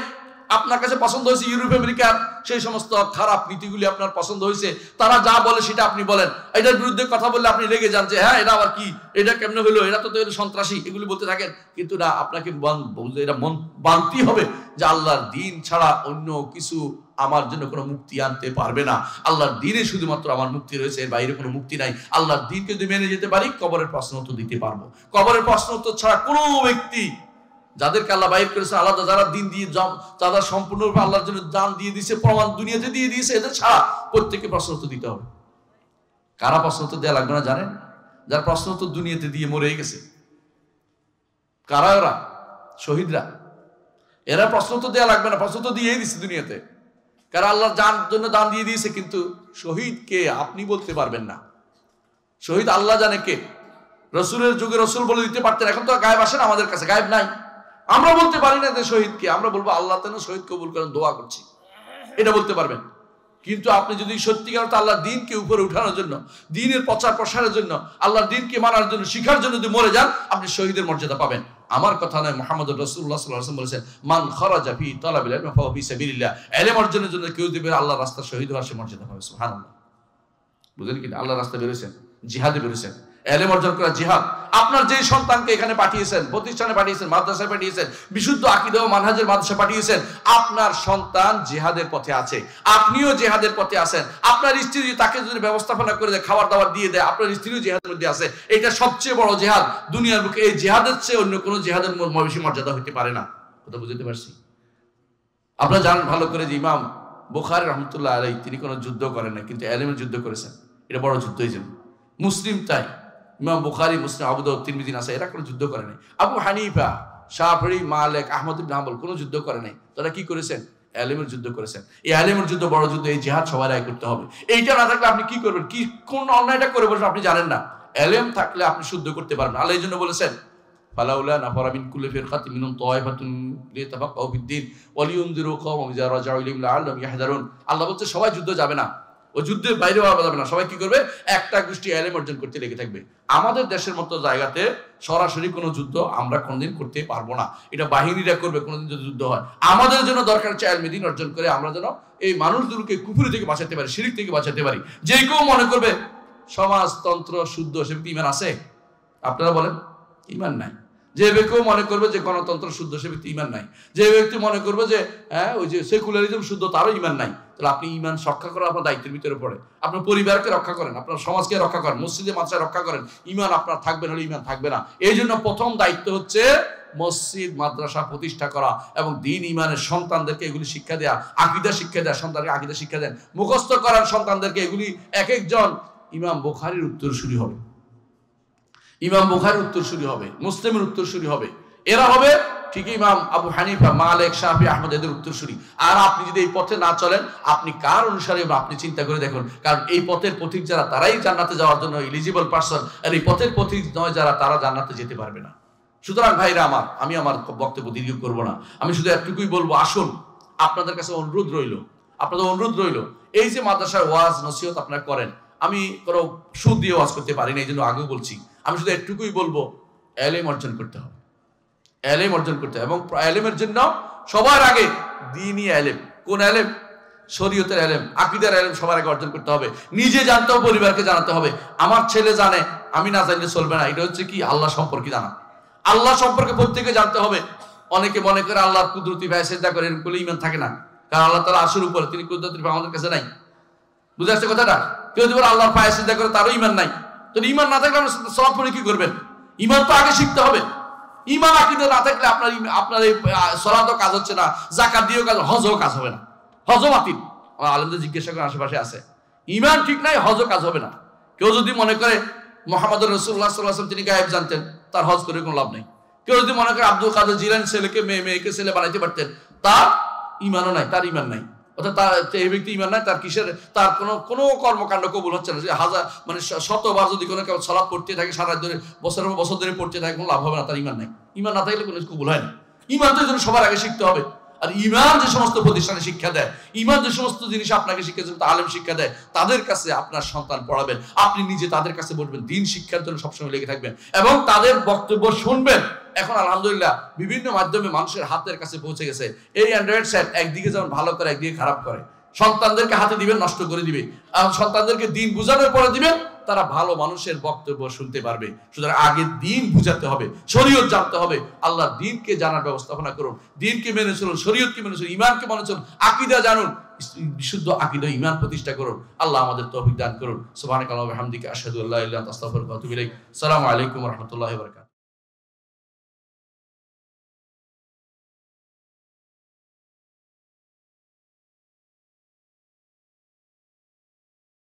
আপনার কাছে পছন্দ হয়েছে ইউরোপ আমেরিকার সেই সমস্ত খারাপ নীতিগুলি আপনার পছন্দ হয়েছে, তারা যা বলে সেটা আপনি বলেন। এটার বিরুদ্ধে কথা বললে আপনি রেগে যান যে হ্যাঁ এটা আবার কি, এটা কেমনে হলো, এটা তো সন্ত্রাসী, এগুলি বলতে থাকেন। কিন্তু না, আপনাকে এটা মন বানতে হবে যে আল্লাহর দ্বীন ছাড়া অন্য কিছু আমার জন্য কোনো মুক্তি আনতে পারবে না, আল্লাহর দ্বীনে শুধুমাত্র আমার মুক্তি রয়েছে, এর বাইরে কোনো মুক্তি নাই। আল্লাহর দ্বীনকে যদি মেনে যেতে পারি, কবরের প্রশ্ন উত্তর দিতে পারবো। কবরের প্রশ্ন উত্তর ছাড়া কোনো ব্যক্তি, যাদেরকে আল্লাহ বাইর করেছে আলাদা, যারা দিন দিয়ে যারা সম্পূর্ণরূপে আল্লাহর জন্য দান দিয়ে দিয়েছে, প্রমাণ দুনিয়াতে দিয়ে দিয়েছে, এদের ছাড়া প্রত্যেককে প্রশ্ন উত্তর দিতে হবে। কারা প্রশ্ন উত্তর দেওয়া লাগবে না জানেন? যারা প্রশ্ন উত্তর দুনিয়াতে দিয়ে মরে গেছে। কারা? ওরা শহীদরা। এরা প্রশ্ন উত্তর দেওয়া লাগবে না, প্রশ্ন উত্তর দিয়েই দিচ্ছে দুনিয়াতে। কারণ আল্লাহর জন্য দান দিয়ে দিয়েছে, কিন্তু শহীদ কে আপনি বলতে পারবেন না। শহীদ আল্লাহ জানে কে, রসুলের যুগে রসুল বলে দিতে পারতেন, এখন তো গায়েব আসে না আমাদের কাছে, গায়েব নাই। আমরা বলতে পারি না যে শহীদকে, আমরা বলবো আল্লাহ যেন শহীদ কবুল করেন, দোয়া করছি, এটা বলতে পারবেন। কিন্তু আপনি যদি সত্যিকার আল্লাহর দিনকে উপরে উঠানোর জন্য, দিনের প্রচার প্রসারের জন্য, আল্লাহর দিনকে মানার জন্য, শিখার জন্য যদি মরে যান, আপনি শহীদের মর্যাদা পাবেন। আমার কথা নয়, মুহাম্মদ রাসূলুল্লাহ সাল্লাল্লাহু আলাইহি ওয়াসাল্লাম বলেছেন, মান খারাজা ফি তালাবিল ইলমি ফাহুয়া ফি সাবিলিল্লাহ, ইলম অর্জনের জন্য কেউ যদি আল্লাহর রাস্তায় শহীদ হওয়ার সে মর্যাদা পাবে। সুবহানাল্লাহ। বুঝলেন কি? আল্লাহর রাস্তায় বেরোছেন, জিহাদে বেরোছেন, ইলম অর্জন করা জিহাদ। আপনার যেই সন্তানকে এখানে পাঠিয়েছেন, প্রতিষ্ঠানে পাঠিয়েছেন, মাদ্রাসায় পাঠিয়েছেন, বিশুদ্ধ আকীদা ও মানহাজের মাদ্রাসায় পাঠিয়েছেন, আপনার সন্তান জিহাদের পথে আছে, আপনিও জিহাদের পথে আছেন। আপনার স্ত্রী তাকে যদি ব্যবস্থাপনা করে দেয়, খাবার দাবার দিয়ে দেয়, আপনার স্ত্রীও জিহাদের মধ্যে আছে। এটা সবচেয়ে বড় জিহাদ দুনিয়ার বুকে। এই জিহাদের চেয়ে অন্য কোনো জিহাদের বেশি মর্যাদা হইতে পারে না। কথা বুঝতে পারছি? আপনারা জানেন ভালো করে যে ইমাম বুখারী রাহমাতুল্লাহ আলাইহি তিনি কোনো যুদ্ধ করেন না, কিন্তু ইলমের যুদ্ধ করেছেন। এটা বড় যুদ্ধ হয়েছে। মুসলিম তাই, ইমাম বুখারী, মুসলিম, আবু দাউদ, তিরমিজি, নাসাই এরা কোনো যুদ্ধ করে নাই। আবু হানিফা, শাফিঈ, মালিক, আহমদ ইবনে হাম্বল কোনো যুদ্ধ করে নাই। তারা কি করেছেন? ইলমের যুদ্ধ করেছেন। এই ইলমের যুদ্ধ বড় যুদ্ধ, এই জিহাদ সবার আগে করতে হবে। এইটা না থাকলে আপনি কি করবেন? কি কোন অন্যায়টা করে বসবেন আপনি জানেন না। ইলম থাকলে আপনি শুদ্ধ করতে পারবেন। আল্লাহ এই জন্য বলেছেন, ফালাউলা নাফারা মিন কুল্লি ফিরকাতিন মিনহুম তায়ফাতুন লিয়াতাফাক্কাহু ফিদ-দীন ওয়া লিয়ুনযিরু কওমাহুম ইযা রাজাউ ইলাইহিম লাআল্লাহুম ইয়াহযারুন। আল্লাহ বলছে সবাই যুদ্ধ যাবে না, ও যুদ্ধের বাইরে হওয়া যাবে না। সবাই কি করবে? একটা গোষ্ঠী ইলম অর্জন করতে লেগে থাকবে। আমাদের দেশের মতো জায়গাতে সরাসরি কোনো যুদ্ধ আমরা কোনদিন করতে পারবো না, এটা বাহিনীরা করবে কোনদিন যদি যুদ্ধ হয়। আমাদের জন্য দরকার হচ্ছে ইলম দ্বীন অর্জন করে আমরা যেন এই মানুষগুলোকে কুফরি থেকে বাঁচাতে পারি, শিরক থেকে বাঁচাতে পারি। যে কেউ মনে করবে সমাজতন্ত্র শুদ্ধ, সে ব্যক্তি ঈমান আছে? আপনারা বলেন, ঈমান নাই। যে ব্যক্তি মনে করবে যে গণতন্ত্র শুদ্ধ, সে ব্যক্তি ঈমান নাই। যে ব্যক্তি মনে করবে যে ওই যে সেকুলারিজম শুদ্ধ, তারও ঈমান নাই। তাহলে আপনি ঈমান রক্ষা করা আপনার দায়িত্বের ভিতরে পড়ে। আপনার পরিবারকে রক্ষা করেন, আপনার সমাজকে রক্ষা করেন, মসজিদে মাদ্রাসায় রক্ষা করেন। ঈমান আপনার থাকবে, নাহলে ঈমান থাকবে না। এই জন্য প্রথম দায়িত্ব হচ্ছে মসজিদ মাদ্রাসা প্রতিষ্ঠা করা এবং দ্বীন ঈমানের সন্তানদেরকে এগুলি শিক্ষা দেয়া, আকীদা শিক্ষা দেয়া, সন্তানকে আকীদা শিক্ষা দেন, মুখস্থ করার সন্তানদেরকে এগুলি। এক একজন ইমাম বুখারীর উত্তরসূরি হবে, ইমাম বুখারীর উত্তরসূরি হবে, মুসলিমের উত্তরসূরি হবে। এরা হবে ঠিক ইমাম আবু হানিফা, মালিক, শাফিঈ, আহমদ এদের উত্তরসূরি। আর আপনি যদি এই পথে না চলেন, আপনি কার অনুসারী আপনি চিন্তা করে দেখুন। কারণ এই পথের পথিক যারা, তারাই জান্নাতে যাওয়ার জন্য এলিজিবল পারসন। আর এই পথের পথিক নয় যারা, তারা জান্নাতে যেতে পারবে না। সুতরাং ভাইরা আমার, আমি আমার বক্তব্য দীর্ঘ করব না, আমি শুধু একটুকুই বলবো, আসুন আপনাদের কাছে অনুরোধ রইল, আপনাদের অনুরোধ রইল, এই যে মাদ্রাসার ওয়াজ নসিহত আপনারা করেন, আমি কোনো সুদ দিয়ে ওয়াজ করতে পারি না, এই জন্য আগেও বলছি, আমি শুধু একটুকুই বলবো, ইলম অর্জন করতে হবে, ইলম অর্জন করতে হবে। এবং ইলমের জন্য সবার আগে দ্বীনি ইলম। কোন ইলম? শরীয়তের ইলম, আকীদার ইলম সবার আগে অর্জন করতে হবে। নিজে জানতে হবে, পরিবারকে জানাতে হবে। আমার ছেলে জানে, আমি না জানলে চলবে না। এটা হচ্ছে কি? আল্লাহ সম্পর্কে জানা। আল্লাহ সম্পর্কে প্রত্যেকে জানতে হবে। অনেকে মনে করে আল্লাহর কুদরতি ভাই সেজদা করে, এরকম করলে ঈমান থাকে না। কারণ আল্লাহ তাআলা আরশের উপরে, তিনি কুদরতি ভাই আমাদের কাছে নাই। বুঝে আসছে কথাটা? কেউ যদি বলে আল্লাহর পায়ে সেজদা করে, তারও ঈমান নাই। তো ঈমান না থাকলে আপনি সালাত পড়ে কি করবেন? ঈমান তো আগে শিখতে হবে। ঈমান আকীদা না থাকলে আপনার এই সালাতও কাজ হচ্ছে না, যাকাত দিয়েও কাজ, হজও কাজ হবে না, হজও বাতিল। আমার আলেমদের জিজ্ঞাসা করে আশেপাশে আছে, ঈমান ঠিক নাই, হজও কাজ হবে না। কেউ যদি মনে করে মুহাম্মদ রাসূলুল্লাহ সাল্লাল্লাহু আলাইহি ওয়াসাল্লাম তিনি গায়েব জানতেন, তার হজ করে কোনো লাভ নেই। কেউ যদি মনে করে আব্দুল কাদের জিলানী ছেলেকে মেয়ে, মেয়েকে ছেলে বানাইতে পারতেন, তার ঈমানও নাই, তার ঈমান নাই। অর্থাৎ তার এই ব্যক্তি ঈমান নাই, তার কিসের, তার কোনো কর্মকাণ্ড কবুল হচ্ছে না। যে হাজার মানে শতবার যদি কোনো কেউ সালাত পড়তে থাকে, সারা ধরে বছরের পর বছর ধরে পড়তে থাকে, কোনো লাভ হবে না, তার ঈমান নাই। ঈমান না থাকলে কোনো কবুল হয় না। ঈমান তো এই জন্য সবার আগে শিখতে হবে। আর ঈমান যে সমস্ত প্রতিষ্ঠানে শিক্ষা দেয়, ঈমান যে সমস্ত জিনিস আপনাকে শিক্ষা দেয়, আলেম শিক্ষা দেয়, তাদের কাছে আপনার সন্তান পড়াবেন, আপনি নিজে তাদের কাছে বলবেন, দ্বীন শিক্ষার জন্য সবসময় লেগে থাকবেন এবং তাদের বক্তব্য শুনবেন। এখন আলহামদুলিল্লাহ বিভিন্ন মাধ্যমে মানুষের হাতের কাছে পৌঁছে গেছে। এই অ্যান্ড্রয়েড সেট একদিকে যেমন ভালো করে, একদিকে খারাপ করে। সন্তানদেরকে হাতে দিবেন, নষ্ট করে দিবে। আর সন্তানদেরকে দ্বীন বুঝানোর পরে দিবেন, তারা ভালো মানুষের বক্তব্য শুনতে পারবে। সুতরাং আগে দ্বীন বুঝাতে হবে, শরীয়ত জানতে হবে। আল্লাহর দ্বীনকে জানার ব্যবস্থাপনা করুন, দ্বীনকে মেনে চলুন, শরীয়তকে মেনে চলুন, ঈমানকে মেনে চলুন, আকীদা জানুন, বিশুদ্ধ আকীদা ঈমান প্রতিষ্ঠা করুন। আল্লাহ আমাদের তৌফিক দান করুন। সুবহানাকাল্লাহি ওয়া বিহামদিকা আশহাদু আল্লা ইলাহা ইল্লা আনতা আস্তাগফিরুকা ওয়া আতুবু ইলাইক। আসসালামু আলাইকুম ওয়া রাহমাতুল্লাহি ওয়া বারাকাতুহু।